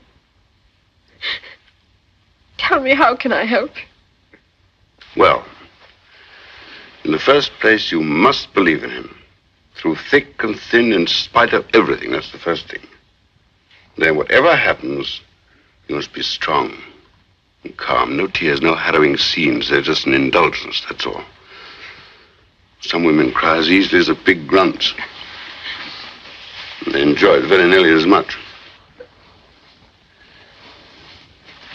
Tell me, how can I help? Well, in the first place, you must believe in him. Through thick and thin, in spite of everything. That's the first thing. Then whatever happens, you must be strong and calm. No tears, no harrowing scenes. They're just an indulgence, that's all. Some women cry as easily as a pig grunts. And they enjoy it very nearly as much.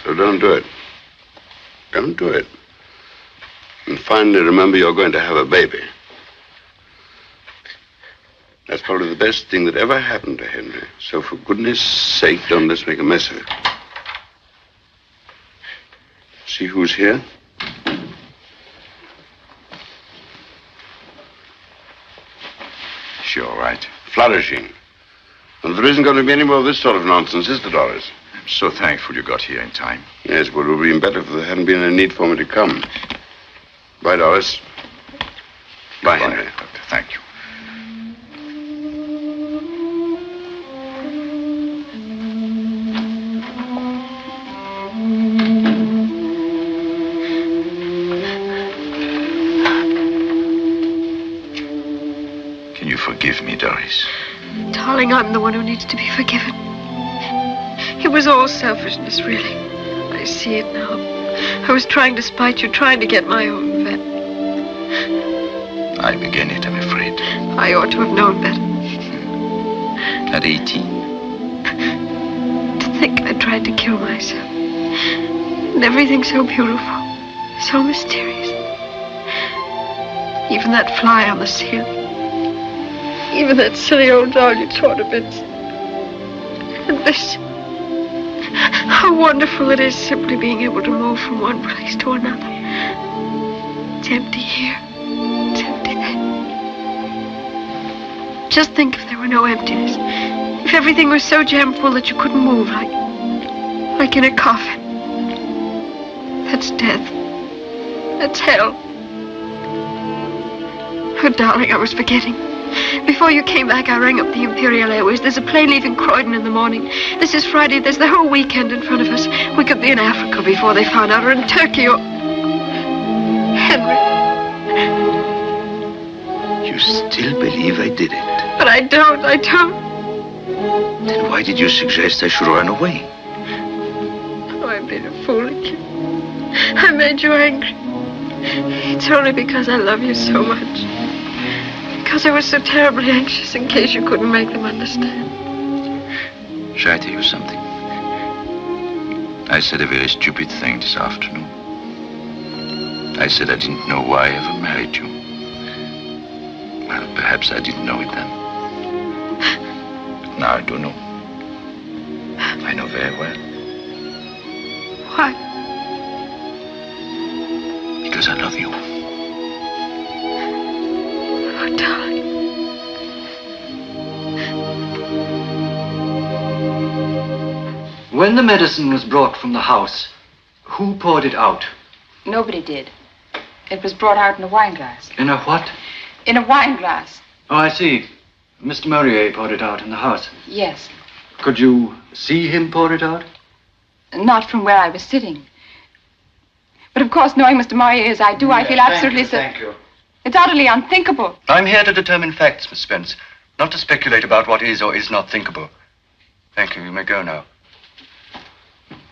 So don't do it. Don't do it. And finally, remember you're going to have a baby. That's probably the best thing that ever happened to Henry. So for goodness sake, don't let's make a mess of it. See who's here? She's all right. Flourishing. And there isn't going to be any more of this sort of nonsense, is there, Doris? I'm so thankful you got here in time. Yes, but it would have been better if there hadn't been any need for me to come. Bye, Doris. Bye, Henry. Doctor. Thank you. Can you forgive me, Doris? Darling, I'm the one who needs to be forgiven. It was all selfishness, really. I see it now. I was trying to spite you, trying to get my own vet. I began it, I'm afraid. I ought to have known better. At 18. To think I tried to kill myself. And everything so beautiful, so mysterious. Even that fly on the ceiling. Even that silly old doll you tore to bits. And this. How wonderful it is simply being able to move from one place to another. It's empty here. It's empty there. Just think if there were no emptiness. If everything was so jam full that you couldn't move, like in a coffin. That's death. That's hell. Oh, darling, I was forgetting. Before you came back, I rang up the Imperial Airways. There's a plane leaving Croydon in the morning. This is Friday. There's the whole weekend in front of us. We could be in Africa before they found out, or in Turkey, or... Henry. You still believe I did it? But I don't. Then why did you suggest I should run away? Oh, I've been a fool again. I made you angry. It's only because I love you so much. Because I was so terribly anxious in case you couldn't make them understand. Shall I tell you something? I said a very stupid thing this afternoon. I said I didn't know why I ever married you. Well, perhaps I didn't know it then. But now I do know. I know very well. Why? Because I love you. Oh, darling. When the medicine was brought from the house, who poured it out? Nobody did. It was brought out in a wine glass. In a what? In a wine glass. Oh, I see. Mr. Murrier poured it out in the house. Yes. Could you see him pour it out? Not from where I was sitting. But of course, knowing Mr. Murrier as I do, I feel absolutely... Thank you. It's utterly unthinkable. I'm here to determine facts, Miss Spence, not to speculate about what is or is not thinkable. Thank you. You may go now.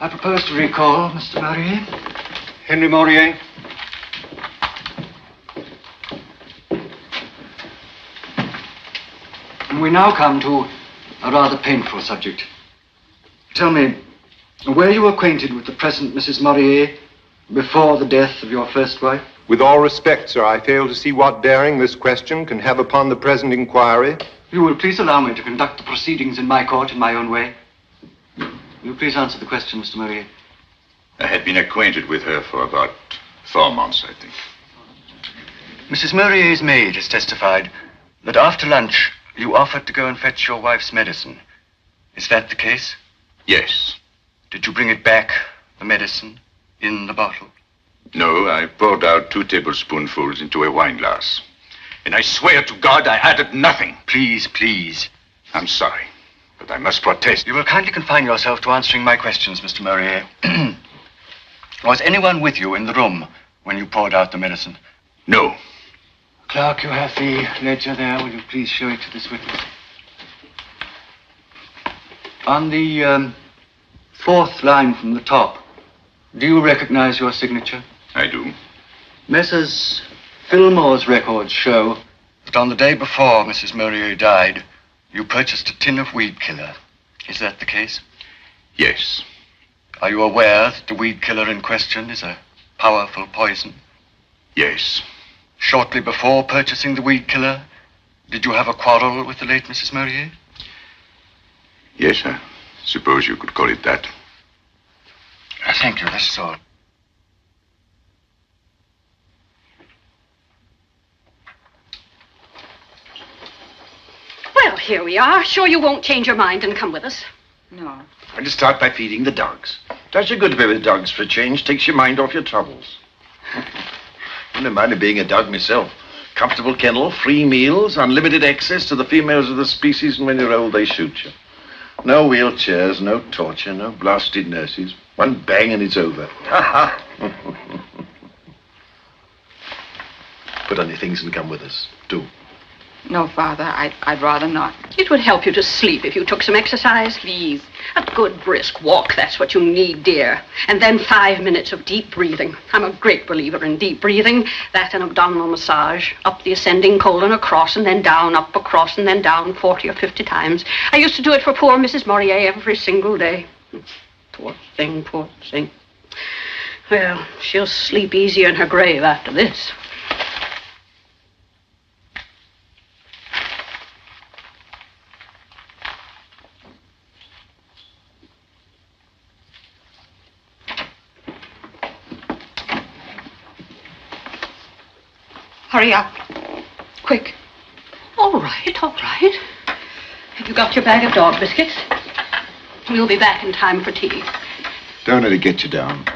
I propose to recall Mr. Murrier. Henry Murrier. And we now come to a rather painful subject. Tell me, were you acquainted with the present Mrs. Maurier before the death of your first wife? With all respect, sir, I fail to see what bearing this question can have upon the present inquiry. You will please allow me to conduct the proceedings in my court in my own way. Will you please answer the question, Mr. Maurier? I had been acquainted with her for about 4 months, I think. Mrs. Maurier's maid has testified that after lunch you offered to go and fetch your wife's medicine. Is that the case? Yes. Did you bring it back, the medicine, in the bottle? No, I poured out 2 tablespoonfuls into a wine glass. And I swear to God I added nothing. Please, please. I'm sorry, but I must protest. You will kindly confine yourself to answering my questions, Mr. Maurier. Was anyone with you in the room when you poured out the medicine? No. Clerk, you have the ledger there. Will you please show it to this witness? On the 4th line from the top, do you recognize your signature? I do. Messrs. Fillmore's records show that on the day before Mrs. Maurier died, you purchased a tin of weed killer. Is that the case? Yes. Are you aware that the weed killer in question is a powerful poison? Yes. Shortly before purchasing the weed killer, did you have a quarrel with the late Mrs. Maurier? Yes, I suppose you could call it that. Thank you, that's all. Well, here we are. Sure you won't change your mind and come with us? No. I'll just start by feeding the dogs. Does you good to be with dogs for a change. Takes your mind off your troubles. Wouldn't mind being a dog myself. Comfortable kennel, free meals, unlimited access to the females of the species, and when you're old, they shoot you. No wheelchairs, no torture, no blasted nurses. One bang and it's over. Put on your things and come with us. Do. No, Father, I'd rather not. It would help you to sleep if you took some exercise. Please. A good brisk walk, that's what you need, dear. And then 5 minutes of deep breathing. I'm a great believer in deep breathing. That and abdominal massage. Up the ascending colon, across, and then down, up, across, and then down 40 or 50 times. I used to do it for poor Mrs. Maurier every single day. Poor thing, poor thing. Well, she'll sleep easier in her grave after this. Hurry up. Quick. All right, all right. Have you got your bag of dog biscuits? We'll be back in time for tea. Don't let it get you down.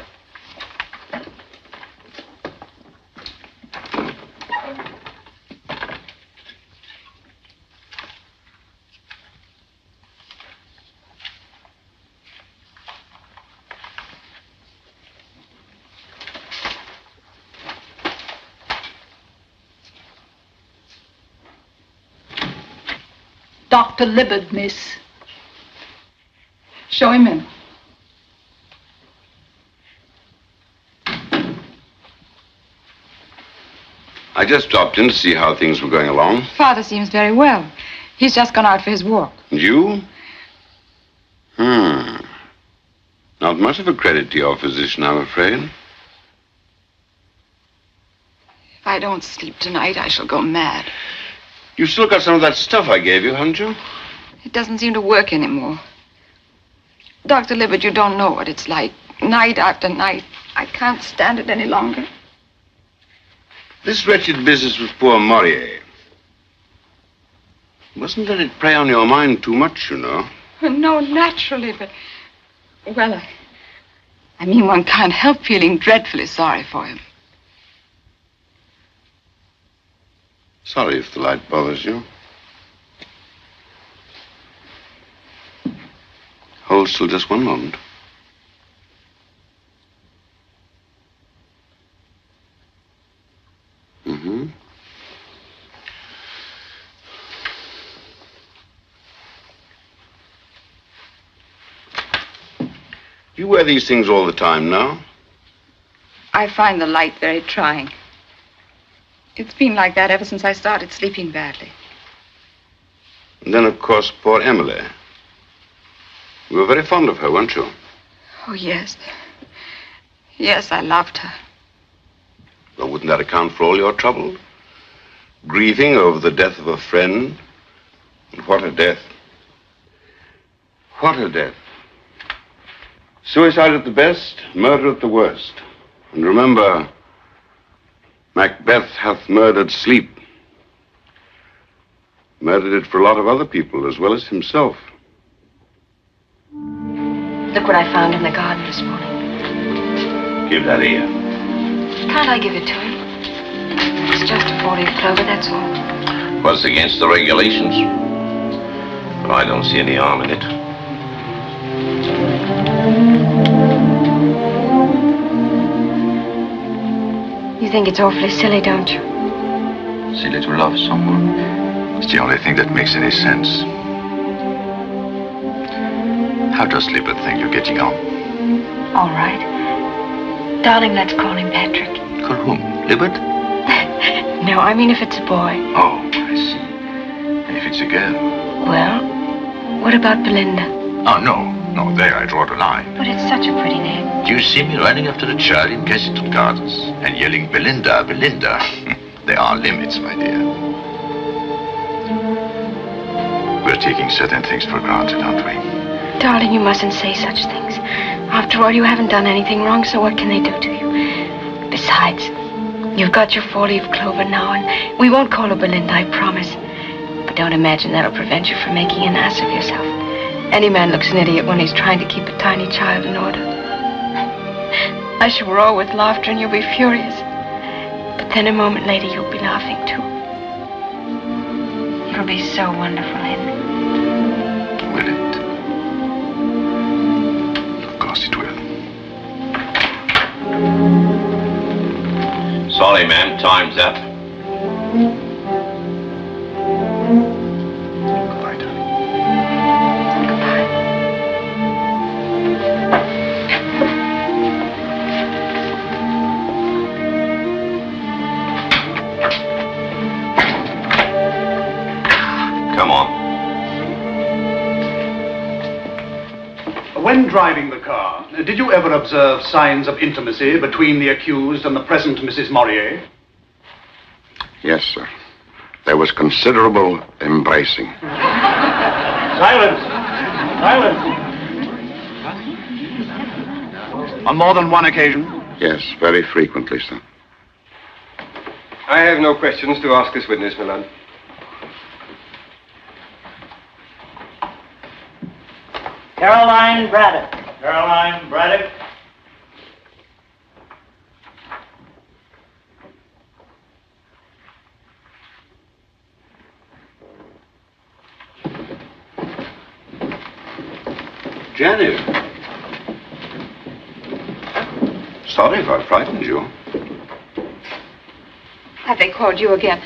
Dr. Libbard, miss. Show him in. I just dropped in to see how things were going along. Father seems very well. He's just gone out for his walk. And you? Not much of a credit to your physician, I'm afraid. If I don't sleep tonight, I shall go mad. You've still got some of that stuff I gave you, haven't you? It doesn't seem to work anymore. Dr. Libbard, you don't know what it's like. Night after night. I can't stand it any longer. This wretched business with poor Maurier. Mustn't let it prey on your mind too much, you know. No, naturally, but... Well, I mean, one can't help feeling dreadfully sorry for him. Sorry if the light bothers you. Hold still just one moment. Mm-hmm. You wear these things all the time now? I find the light very trying. It's been like that ever since I started sleeping badly. And then, of course, poor Emily. You were very fond of her, weren't you? Oh, yes. Yes, I loved her. Well, wouldn't that account for all your trouble? Grieving over the death of a friend. And what a death. What a death. Suicide at the best, murder at the worst. And remember, Macbeth hath murdered sleep. Murdered it for a lot of other people as well as himself. Look what I found in the garden this morning. Give that here. Can't I give it to him? It's just a 4-leaf clover, that's all. Well, it's against the regulations. But I don't see any harm in it. You think it's awfully silly, don't you? Silly to love someone. It's the only thing that makes any sense. How does Libet think you're getting on? All right. Darling, let's call him Patrick. Call whom? Libet? No, I mean if it's a boy. Oh, I see. And if it's a girl? Well, what about Belinda? Oh, no. No, there I draw the line. But it's such a pretty name. Do you see me running after the child in Kensington Gardens and yelling, Belinda, Belinda? There are limits, my dear. We're taking certain things for granted, aren't we? Darling, you mustn't say such things. After all, you haven't done anything wrong, so what can they do to you? Besides, you've got your 4-leaf clover now, and we won't call her Belinda, I promise. But don't imagine that'll prevent you from making an ass of yourself. Any man looks an idiot when he's trying to keep a tiny child in order. I shall roar with laughter and you'll be furious. But then a moment later, you'll be laughing too. It'll be so wonderful, Henry. Will it? Of course it will. Sorry, ma'am. Time's up. Goodbye, darling. Goodbye. Come on. When driving the car, did you ever observe signs of intimacy between the accused and the present Mrs. Morier? Yes, sir. There was considerable embracing. Silence! Silence! On more than one occasion? Yes, very frequently, sir. I have no questions to ask this witness, my lord. Caroline Braddock. Caroline Braddock. Janet. Sorry if I frightened you. Have they called you again?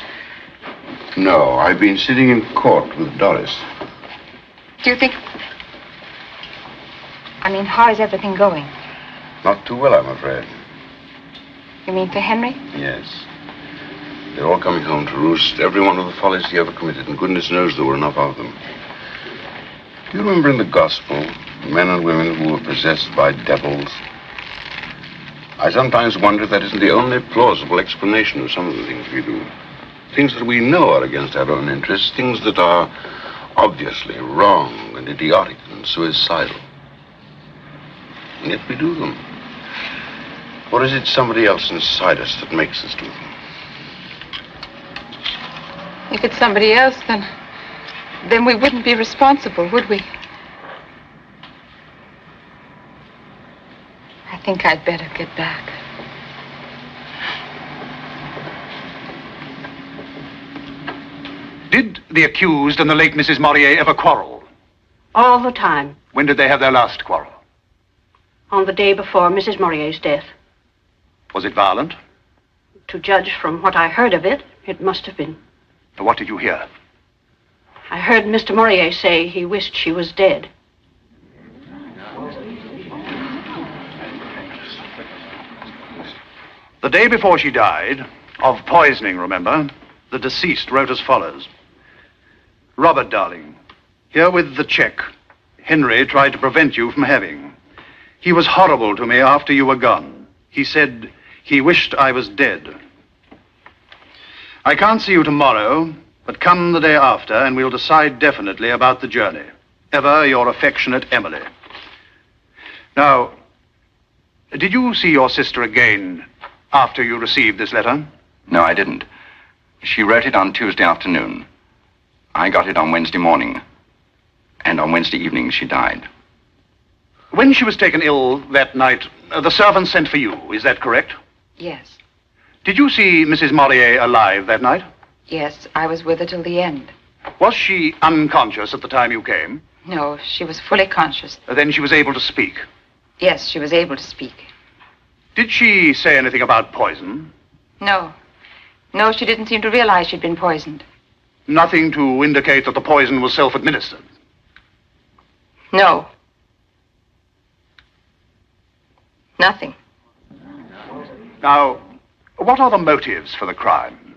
No, I've been sitting in court with Doris. Do you think... I mean, how is everything going? Not too well, I'm afraid. You mean for Henry? Yes. They're all coming home to roost, every one of the follies he ever committed, and goodness knows there were enough of them. Do you remember in the Gospel, men and women who were possessed by devils? I sometimes wonder if that isn't the only plausible explanation of some of the things we do. Things that we know are against our own interests, things that are obviously wrong and idiotic and suicidal. And yet we do them. Or is it somebody else inside us that makes us do them? If it's somebody else, then we wouldn't be responsible, would we? I think I'd better get back. Did the accused and the late Mrs. Morier ever quarrel? All the time. When did they have their last quarrel? On the day before Mrs. Morier's death. Was it violent? To judge from what I heard of it, it must have been. What did you hear? I heard Mr. Morier say he wished she was dead. The day before she died, of poisoning, remember, the deceased wrote as follows. Robert, darling, here with the check Henry tried to prevent you from having. He was horrible to me after you were gone. He said he wished I was dead. I can't see you tomorrow, but come the day after and we'll decide definitely about the journey. Ever your affectionate Emily. Now, did you see your sister again after you received this letter? No, I didn't. She wrote it on Tuesday afternoon. I got it on Wednesday morning. And on Wednesday evening, she died. When she was taken ill that night, the servant sent for you, is that correct? Yes. Did you see Mrs. Morier alive that night? Yes, I was with her till the end. Was she unconscious at the time you came? No, she was fully conscious. Then she was able to speak? Yes, she was able to speak. Did she say anything about poison? No. No, she didn't seem to realize she'd been poisoned. Nothing to indicate that the poison was self-administered? No. Nothing. Now, what are the motives for the crime?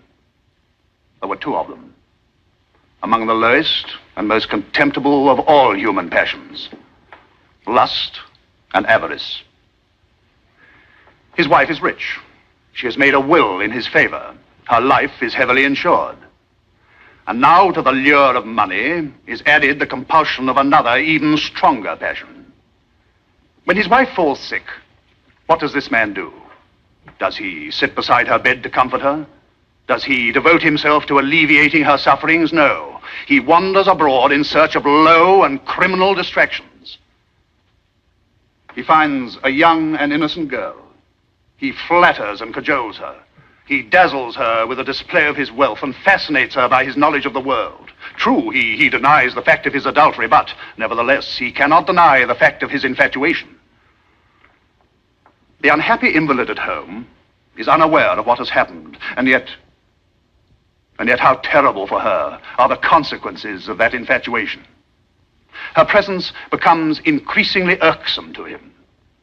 There were two of them. Among the lowest and most contemptible of all human passions. Lust and avarice. His wife is rich. She has made a will in his favor. Her life is heavily insured. And now to the lure of money is added the compulsion of another, even stronger passion. When his wife falls sick, what does this man do? Does he sit beside her bed to comfort her? Does he devote himself to alleviating her sufferings? No. He wanders abroad in search of low and criminal distractions. He finds a young and innocent girl. He flatters and cajoles her. He dazzles her with the display of his wealth and fascinates her by his knowledge of the world. True, he denies the fact of his adultery, but nevertheless, he cannot deny the fact of his infatuation. The unhappy invalid at home is unaware of what has happened, and yet how terrible for her are the consequences of that infatuation. Her presence becomes increasingly irksome to him.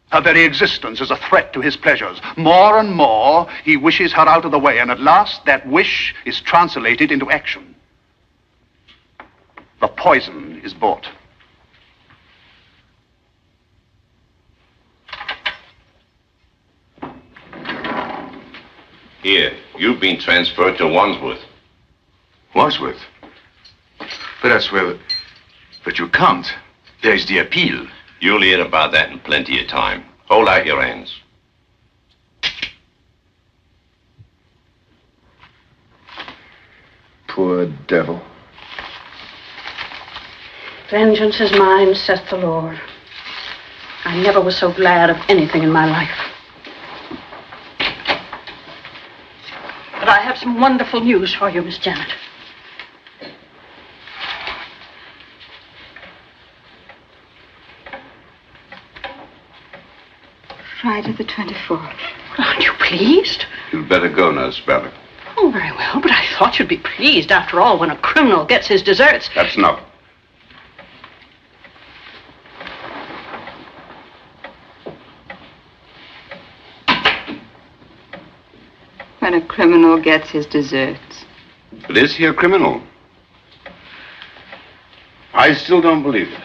Her very existence is a threat to his pleasures. More and more, he wishes her out of the way, and at last that wish is translated into action. The poison is bought. Here, you've been transferred to Wandsworth. Wandsworth? But that's where... But you can't. There's the appeal. You'll hear about that in plenty of time. Hold out your hands. Poor devil. Vengeance is mine, saith the Lord. I never was so glad of anything in my life. But I have some wonderful news for you, Miss Janet. Friday the 24th. Aren't you pleased? You'd better go, Nurse Braddock. Oh, very well, but I thought you'd be pleased after all when a criminal gets his deserts. That's enough. When a criminal gets his deserts. But is he a criminal? I still don't believe it.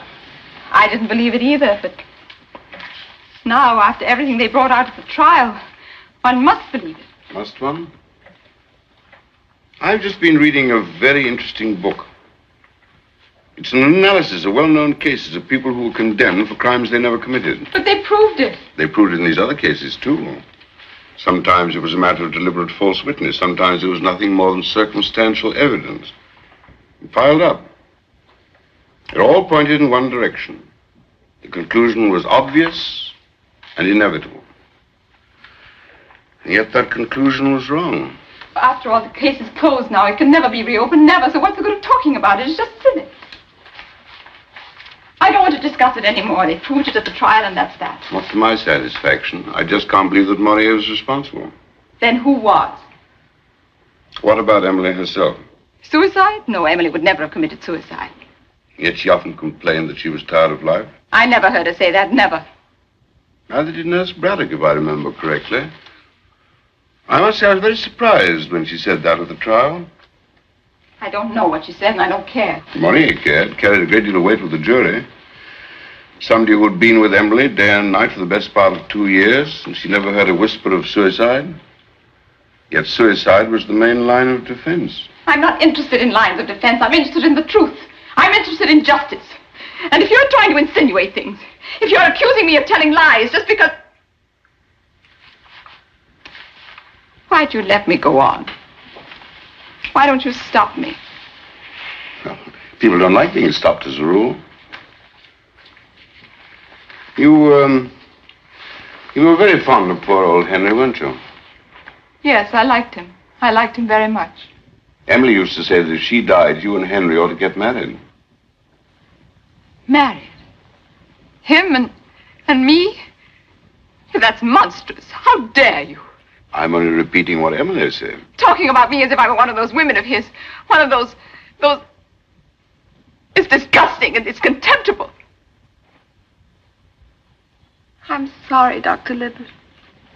I didn't believe it either, but now, after everything they brought out at the trial, one must believe it. Must one? I've just been reading a very interesting book. It's an analysis of well-known cases of people who were condemned for crimes they never committed. But they proved it. They proved it in these other cases, too. Sometimes it was a matter of deliberate false witness. Sometimes it was nothing more than circumstantial evidence. It piled up. It all pointed in one direction. The conclusion was obvious and inevitable. And yet that conclusion was wrong. After all, the case is closed now. It can never be reopened, never. So what's the good of talking about it? It's just silly. I don't want to discuss it anymore. They proved it at the trial, and that's that. Not to my satisfaction. I just can't believe that Morier was responsible. Then who was? What about Emily herself? Suicide? No, Emily would never have committed suicide. Yet she often complained that she was tired of life. I never heard her say that, never. Neither did Nurse Braddock, if I remember correctly. I must say I was very surprised when she said that at the trial. I don't know what she said, and I don't care. Marie cared, carried a great deal of weight with the jury. Somebody who had been with Emily day and night for the best part of 2 years, and she never heard a whisper of suicide. Yet suicide was the main line of defense. I'm not interested in lines of defense. I'm interested in the truth. I'm interested in justice. And if you're trying to insinuate things, if you're accusing me of telling lies just because... Why'd you let me go on? Why don't you stop me? Well, people don't like being stopped as a rule. You were very fond of poor old Henry, weren't you? Yes, I liked him. I liked him very much. Emily used to say that if she died, you and Henry ought to get married. Married? Him and me? That's monstrous. How dare you? I'm only repeating what Emily said. Talking about me as if I were one of those women of his. One of those... It's disgusting and it's contemptible. I'm sorry, Dr. Libbard.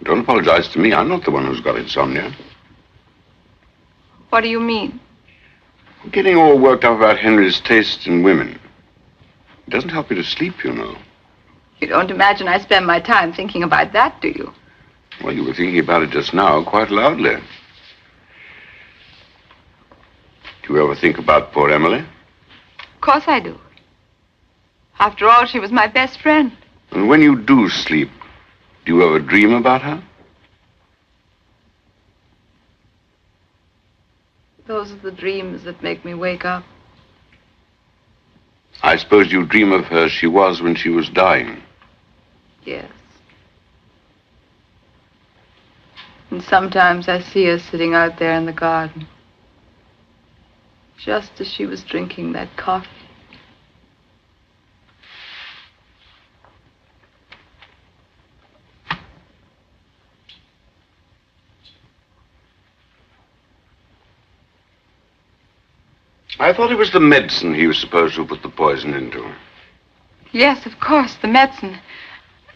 Don't apologize to me. I'm not the one who's got insomnia. What do you mean? Getting all worked up about Henry's taste in women. It doesn't help you to sleep, you know. You don't imagine I spend my time thinking about that, do you? Well, you were thinking about it just now, quite loudly. Do you ever think about poor Emily? Of course I do. After all, she was my best friend. And when you do sleep, do you ever dream about her? Those are the dreams that make me wake up. I suppose you dream of her as she was when she was dying. Yes. And sometimes I see her sitting out there in the garden, just as she was drinking that coffee. I thought it was the medicine he was supposed to have put the poison into. Yes, of course, the medicine.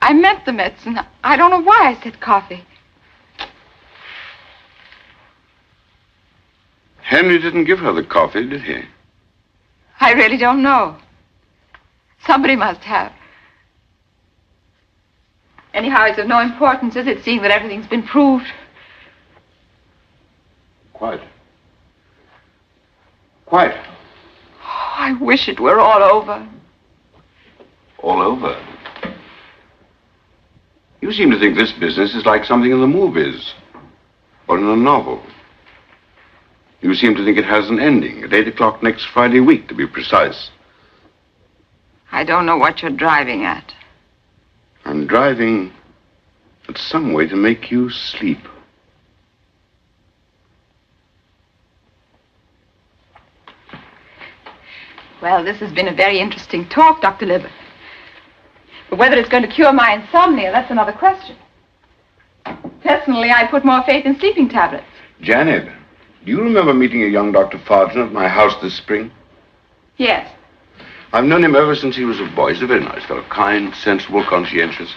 I meant the medicine. I don't know why I said coffee. Henry didn't give her the coffee, did he? I really don't know. Somebody must have. Anyhow, it's of no importance, is it, seeing that everything's been proved? Quite. Quite. Oh, I wish it were all over. All over? You seem to think this business is like something in the movies, or in a novel. You seem to think it has an ending, at 8 o'clock next Friday week, to be precise. I don't know what you're driving at. I'm driving at some way to make you sleep. Well, this has been a very interesting talk, Dr. Libbard. But whether it's going to cure my insomnia, that's another question. Personally, I put more faith in sleeping tablets. Janet, do you remember meeting a young Dr. Farden at my house this spring? Yes. I've known him ever since he was a boy. He's a very nice fellow, kind, sensible, conscientious.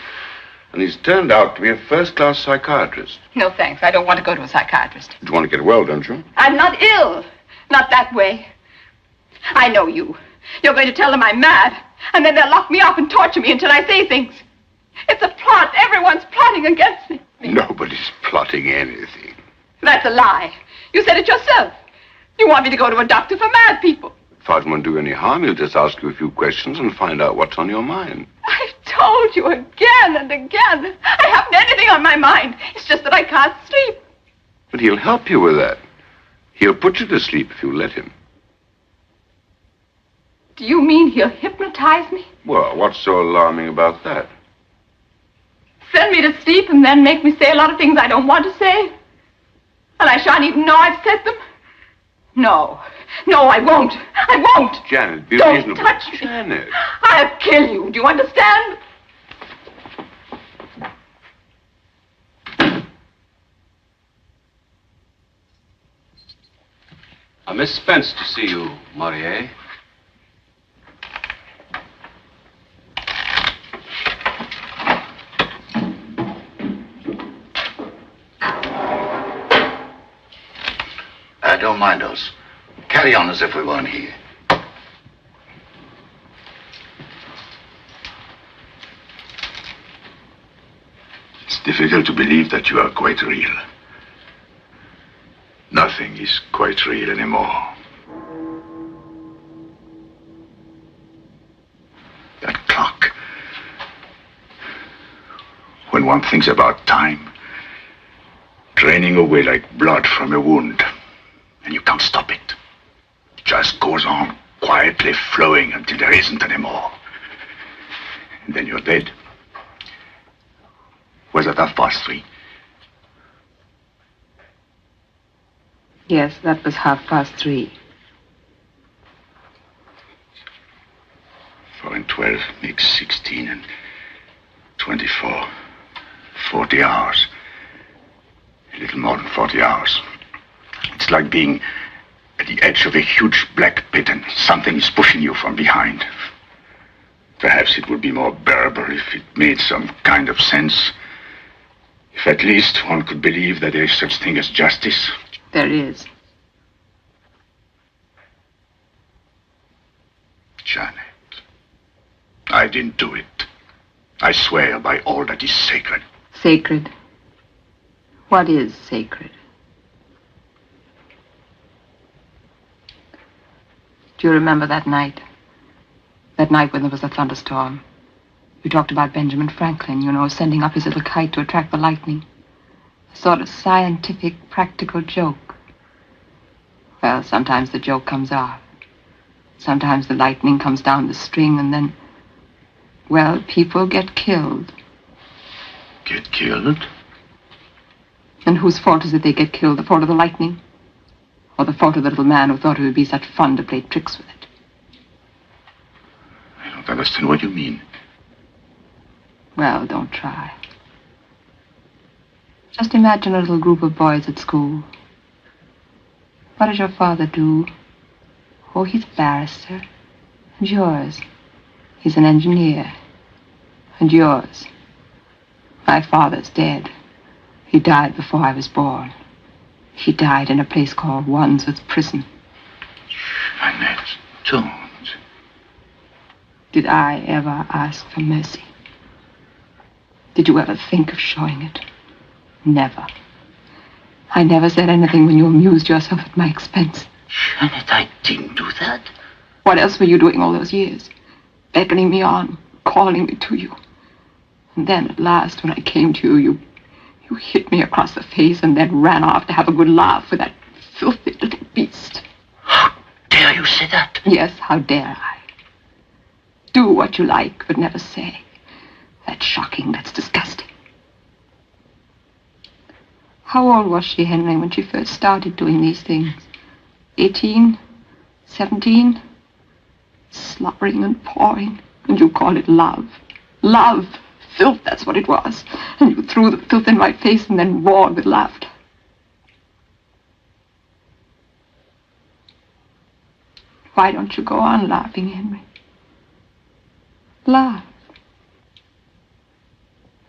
And he's turned out to be a first-class psychiatrist. No, thanks. I don't want to go to a psychiatrist. You want to get well, don't you? I'm not ill. Not that way. I know you. You're going to tell them I'm mad, and then they'll lock me up and torture me until I say things. It's a plot. Everyone's plotting against me. Nobody's plotting anything. That's a lie. You said it yourself. You want me to go to a doctor for mad people. Farden won't do any harm. He'll just ask you a few questions and find out what's on your mind. I've told you again and again. I haven't anything on my mind. It's just that I can't sleep. But he'll help you with that. He'll put you to sleep if you let him. Do you mean he'll hypnotize me? Well, what's so alarming about that? Send me to sleep and then make me say a lot of things I don't want to say? And I shan't even know I've said them? No. No, I won't. I won't. Janet, be Don't reasonable. touch me. Janet. I'll kill you. Do you understand? Miss Spence to see you, Maurier. I don't mind those. carry on as if we weren't here. It's difficult to believe that you are quite real. Nothing is quite real anymore. That clock. When one thinks about time, draining away like blood from a wound, and you can't stop it. It just goes on quietly flowing until there isn't any more. And then you're dead. Was it 3:30? Yes, that was 3:30. 4 and 12 makes 16 and 24. 40 hours. A little more than 40 hours. It's like being at the edge of a huge black pit and something is pushing you from behind. Perhaps it would be more bearable if it made some kind of sense. If at least one could believe that there is such thing as justice. There is. Janet, I didn't do it. I swear by all that is sacred. Sacred? What is sacred? Do you remember that night? That night when there was a thunderstorm. You talked about Benjamin Franklin, you know, sending up his little kite to attract the lightning. A sort of scientific, practical joke. Well, sometimes the joke comes off. Sometimes the lightning comes down the string and then, well, people get killed. Get killed? And whose fault is it they get killed? The fault of the lightning? Or the fault of the little man who thought it would be such fun to play tricks with it? I don't understand what you mean. Well, don't try. Just imagine a little group of boys at school. What does your father do? Oh, he's a barrister. And yours? He's an engineer. And yours? My father's dead. He died before I was born. He died in a place called Wandsworth Prison. Annette, don't. Did I ever ask for mercy? Did you ever think of showing it? Never. I never said anything when you amused yourself at my expense. Janet, I didn't do that. What else were you doing all those years? Beckoning me on, calling me to you. And then at last, when I came to you, you hit me across the face and then ran off to have a good laugh with that filthy little beast. How dare you say that? Yes, how dare I? Do what you like, but never say. That's shocking, that's disgusting. How old was she, Henry, when she first started doing these things? 18? 17? Slobbering and pawing, and you call it love. Love! Filth, that's what it was. And you threw the filth in my face and then roared with laughter. Why don't you go on laughing, Henry? Laugh.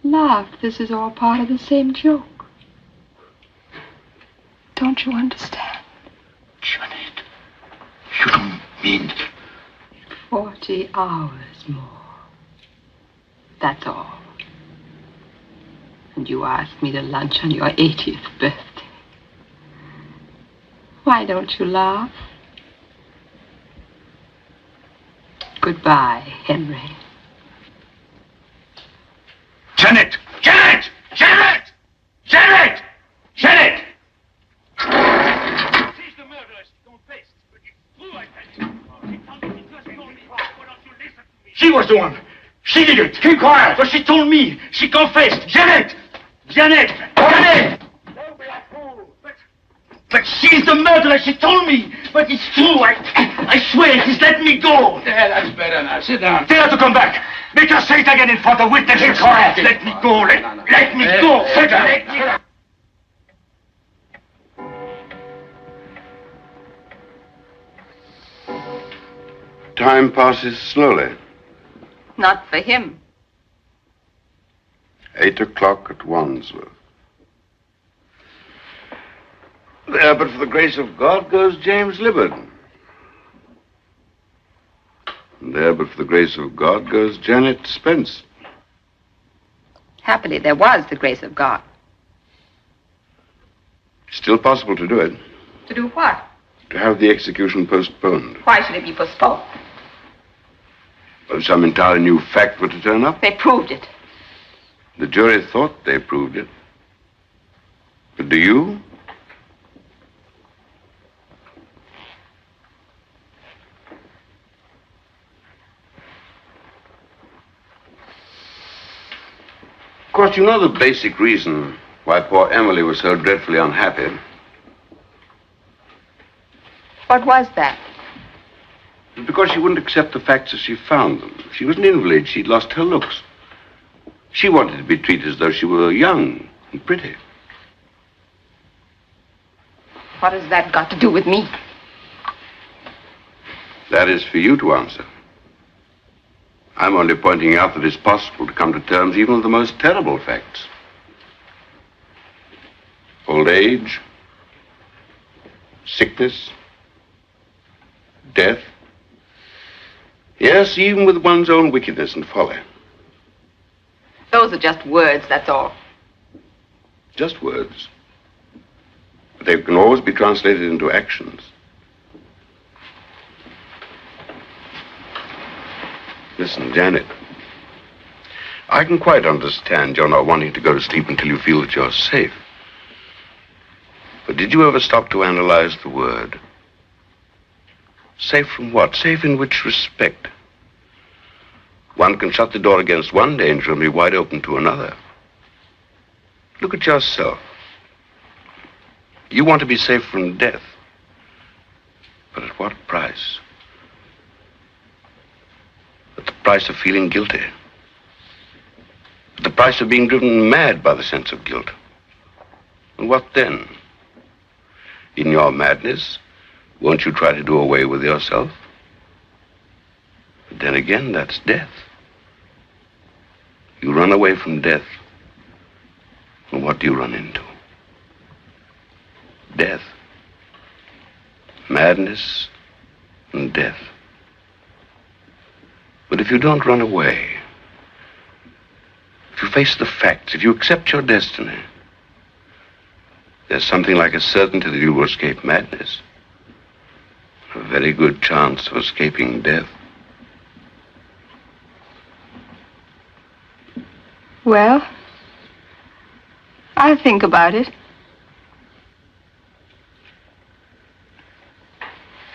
Laugh. This is all part of the same joke. Don't you understand? Janet, you don't mean... 40 hours more. That's all. And you asked me to lunch on your 80th birthday. Why don't you laugh? Goodbye, Henry. Janet! Janet! Janet! Janet! Janet! She's the murderess. Confessed. But it's true, I tell you. She told me she just told me. Why don't you listen to me? She was the one. She did it. Keep quiet. But she told me. She confessed. Janet! Janet! Janet! Don't be a fool. But she's the murderer. She told me. But it's true. I swear. She's let me go. Yeah, that's better now. Sit down. Tell her to come back. Make her say it again in front of witnesses. Keep quiet. Let me go. Let me go. Sit down. Let me go. Time passes slowly. Not for him. 8 o'clock at Wandsworth. There, but for the grace of God goes James Libbard. And there, but for the grace of God, goes Janet Spence. Happily, there was the grace of God. Still possible to do it. To do what? To have the execution postponed. Why should it be postponed? Well, if some entirely new fact were to turn up. They proved it. The jury thought they proved it. But do you? Of course, you know the basic reason why poor Emily was so dreadfully unhappy. What was that? Because she wouldn't accept the facts as she found them. She was an invalid. She'd lost her looks. She wanted to be treated as though she were young and pretty. What has that got to do with me? That is for you to answer. I'm only pointing out that it's possible to come to terms even with the most terrible facts. Old age, sickness, death. Yes, even with one's own wickedness and folly. Those are just words, that's all. Just words. But they can always be translated into actions. Listen, Janet. I can quite understand you're not wanting to go to sleep until you feel that you're safe. But did you ever stop to analyze the word? Safe from what? Safe in which respect? One can shut the door against one danger and be wide open to another. Look at yourself. You want to be safe from death. But at what price? At the price of feeling guilty. At the price of being driven mad by the sense of guilt. And what then? In your madness, won't you try to do away with yourself? But then again, that's death. You run away from death. And what do you run into? Death. Madness and death. But if you don't run away, if you face the facts, if you accept your destiny, there's something like a certainty that you will escape madness. A very good chance of escaping death. Well, I'll think about it.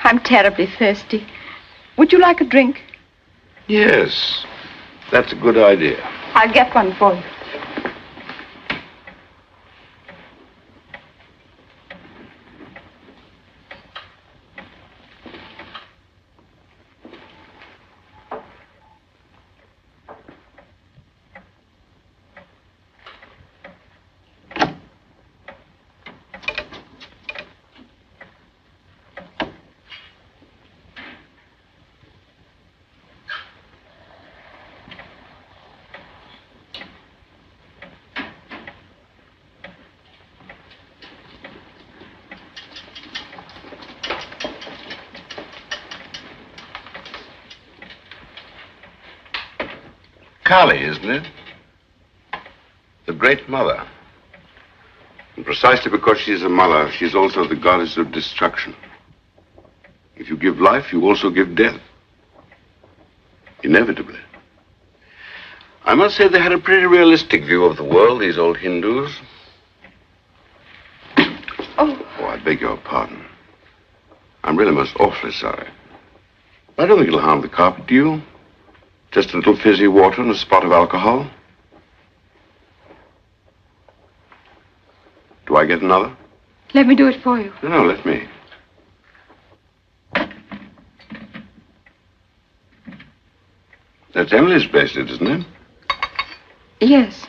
I'm terribly thirsty. Would you like a drink? Yes, that's a good idea. I'll get one for you. Kali, isn't it? The great mother. And precisely because she's a mother, she's also the goddess of destruction. If you give life, you also give death. Inevitably. I must say they had a pretty realistic view of the world, these old Hindus. Oh, I beg your pardon. I'm really most awfully sorry. I don't think it'll harm the carpet, do you? Just a little fizzy water and a spot of alcohol. Do I get another? Let me do it for you. No, let me. That's Emily's bracelet, isn't it? Yes.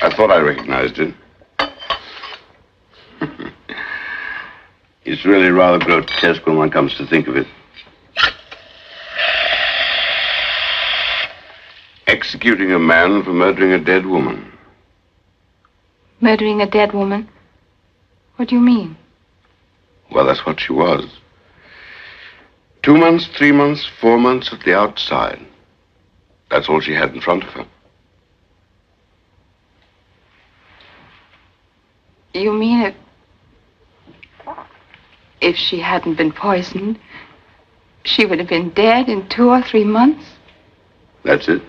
I thought I recognized it. It's really rather grotesque when one comes to think of it. Executing a man for murdering a dead woman. Murdering a dead woman? What do you mean? Well, that's what she was. 2 months, 3 months, 4 months at the outside. That's all she had in front of her. You mean if she hadn't been poisoned, she would have been dead in 2 or 3 months? That's it.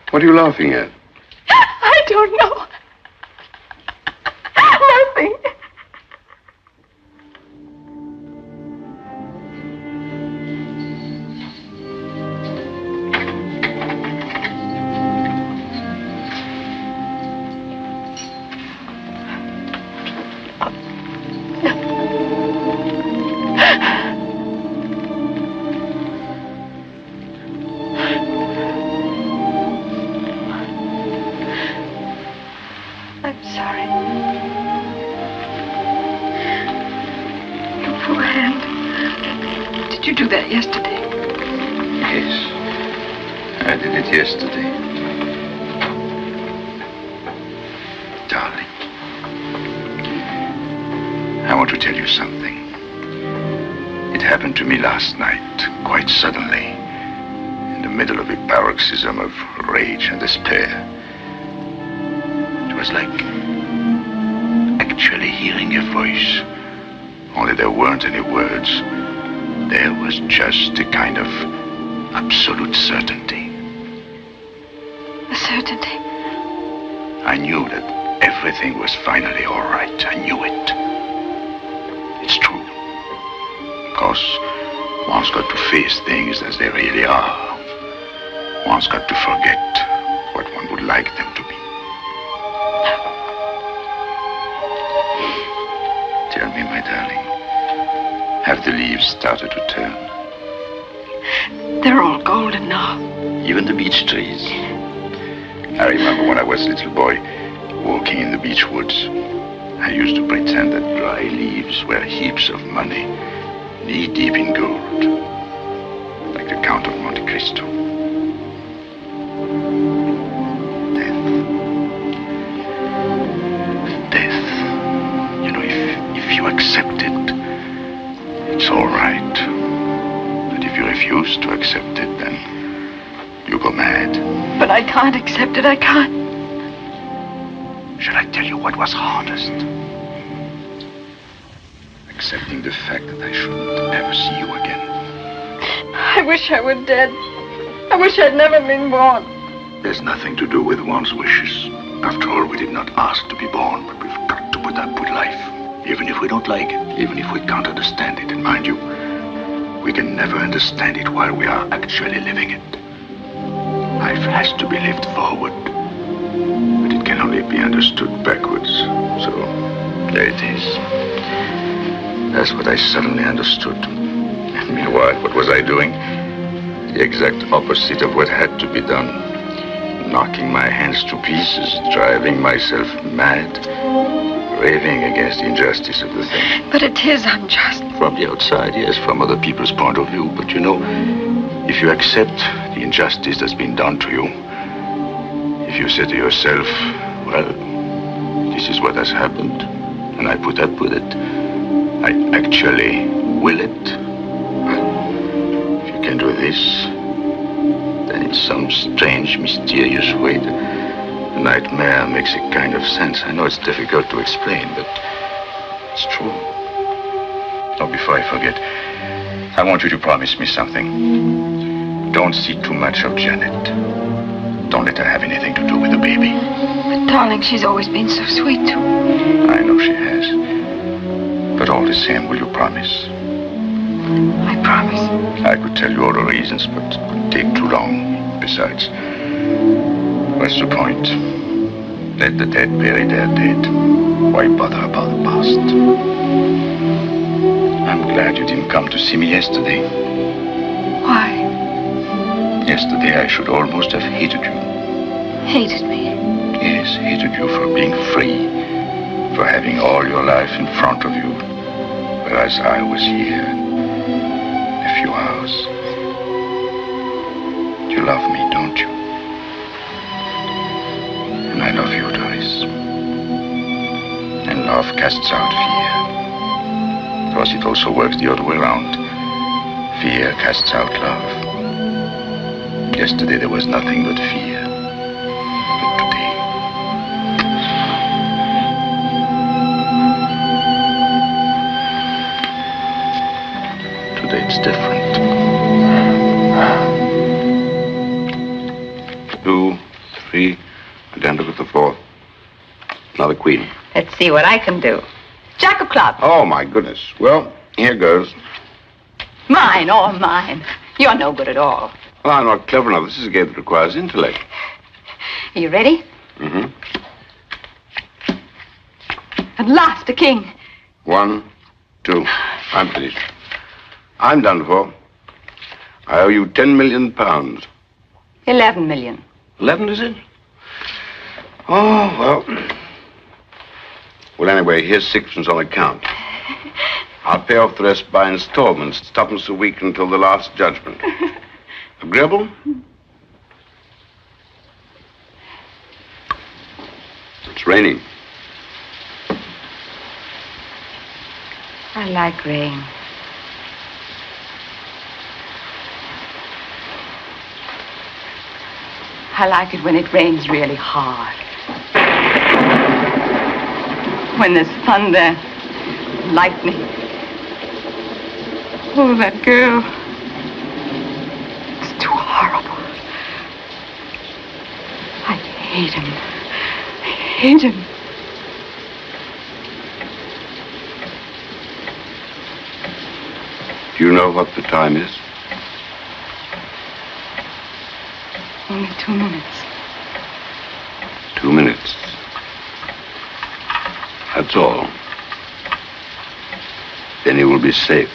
What are you laughing at? I don't know. Nothing. I'm sorry. Your poor hand. Did you do that yesterday? Yes. I did it yesterday. Darling. I want to tell you something. It happened to me last night, quite suddenly, in the middle of a paroxysm of rage and despair. It was like actually hearing a voice. Only there weren't any words. There was just a kind of absolute certainty. A certainty. I knew that everything was finally all right. I knew it. It's true. Of course, one's got to face things as they really are. One's got to forget what one would like them to be. Tell me, my darling, have the leaves started to turn? They're all golden now. Even the beech trees. I remember when I was a little boy, walking in the beech woods. I used to pretend that dry leaves were heaps of money, knee-deep in gold, like the Count of Monte Cristo. Death. You know, if you accept it, it's all right. But if you refuse to accept it, then you go mad. But I can't accept it. I can't. Shall I tell you what was hardest? Accepting the fact that I shouldn't ever see you again. I wish I were dead. I wish I'd never been born. There's nothing to do with one's wishes. After all, we did not ask to be born, but we've got to put up with life. Even if we don't like it, even if we can't understand it. And mind you, we can never understand it while we are actually living it. Life has to be lived forward. But it can only be understood backwards. So, there it is. That's what I suddenly understood. And meanwhile, what was I doing? The exact opposite of what had to be done. Knocking my hands to pieces, driving myself mad, raving against the injustice of the thing. But it is unjust. From the outside, yes, from other people's point of view. But you know, if you accept the injustice that's been done to you, if you say to yourself, well, this is what has happened, and I put up with it, I actually will it. If you can do this, then in some strange, mysterious way, the nightmare makes a kind of sense. I know it's difficult to explain, but it's true. Oh, before I forget, I want you to promise me something. Don't see too much of Janet. Don't let her have anything to do with the baby. But darling, she's always been so sweet to me. I know she has. But all the same, will you promise? I promise. I could tell you all the reasons, but it would take too long. Besides, what's the point? Let the dead bury their dead. Why bother about the past? I'm glad you didn't come to see me yesterday. Why? Yesterday I should almost have hated you. Hated me? Yes, hated you for being free, for having all your life in front of you, whereas I was here in a few hours. You love me, don't you? love casts out fear. Of course, it also works the other way around. Fear casts out love. Yesterday there was nothing but fear. But today it's different. 2, 3, and then look at the 4th. Another queen. Let's see what I can do. Jack of clubs. Oh, my goodness. Well, here goes. Mine, all mine. You're no good at all. Well, I'm not clever enough. This is a game that requires intellect. Are you ready? Mm-hmm. At last, a king. 1, 2. I'm finished. I'm done for. I owe you 10 million pounds. 11 million. 11, is it? Oh, well. Well, anyway, here's 6 on account. I'll pay off the rest by installments, 2 a week until the last judgment. Agreeable? It's raining. I like rain. I like it when it rains really hard. When there's thunder, lightning. Oh, that girl. It's too horrible. I hate him. I hate him. Do you know what the time is? Only 2 minutes. 2 minutes. That's all. Then you will be safe.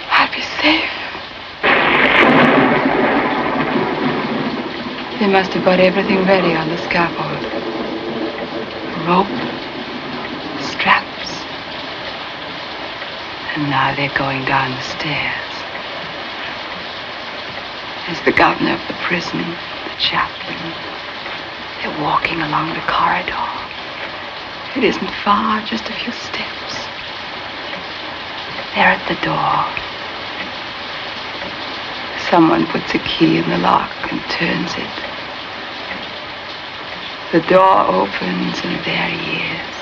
I'll be safe. They must have got everything ready on the scaffold. A rope, straps. And now they're going down the stairs. There's the governor of the prison, the chaplain. They're walking along the corridor. It isn't far, just a few steps. They're at the door. Someone puts a key in the lock and turns it. The door opens and there he is.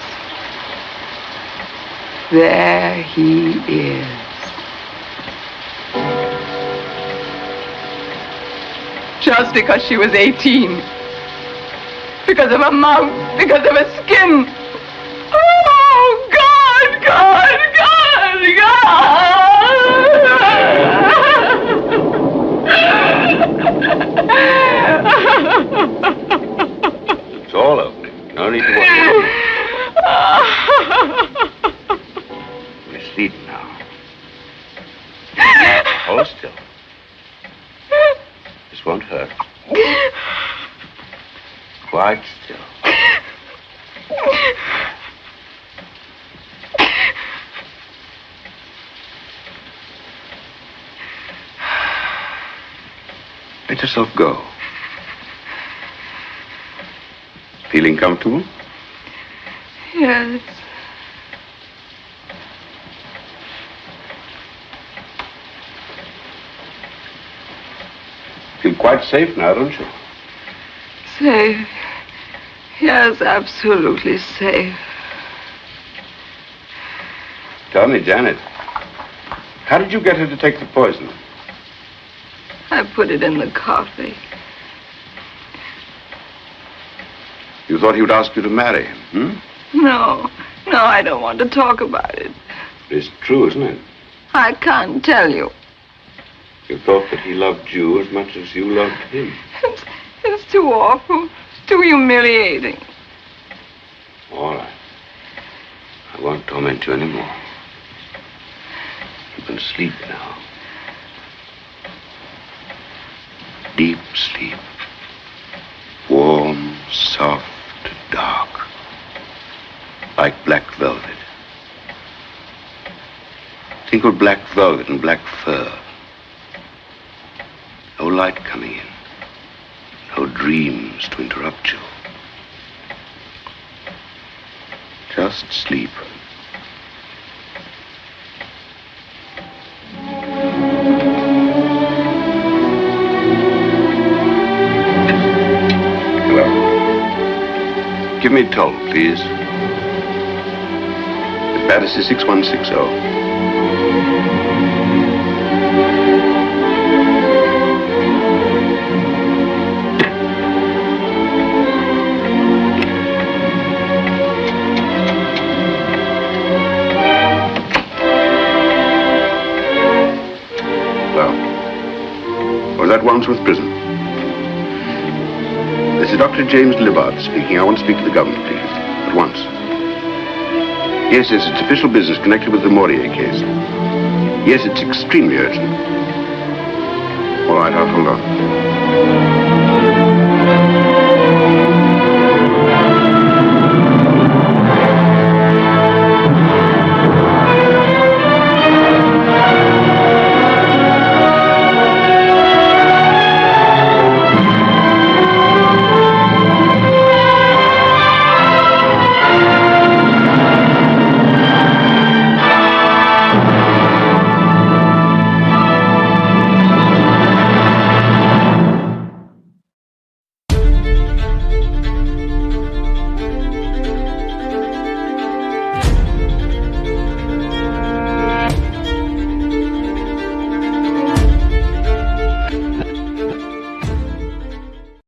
There he is. Just because she was 18. Because of her mouth. Because of her skin. Oh, God, God, God, God! It's all over. No need to worry. We're asleep now. Hold still. This won't hurt. Quite still. Let yourself go. Feeling comfortable? Yes. Feel quite safe now, don't you? Safe. Yes, absolutely safe. Tell me, Janet, how did you get her to take the poison? I put it in the coffee. You thought he would ask you to marry him, No, I don't want to talk about it. It's true, isn't it? I can't tell you. You thought that he loved you as much as you loved him. It's too awful, too humiliating. All right. I won't torment you anymore. You can sleep now. Deep sleep. Warm, soft, dark. Like black velvet. Think of black velvet and black fur. No light coming in. No no dreams to interrupt you. Just sleep. Hello. Give me toll, please. Battersea 6160. At Wandsworth Prison. This is Dr. James Libbard speaking. I want to speak to the government, please. At once. Yes, it's official business connected with the Maurier case. Yes, it's extremely urgent. All right, I'll hold on.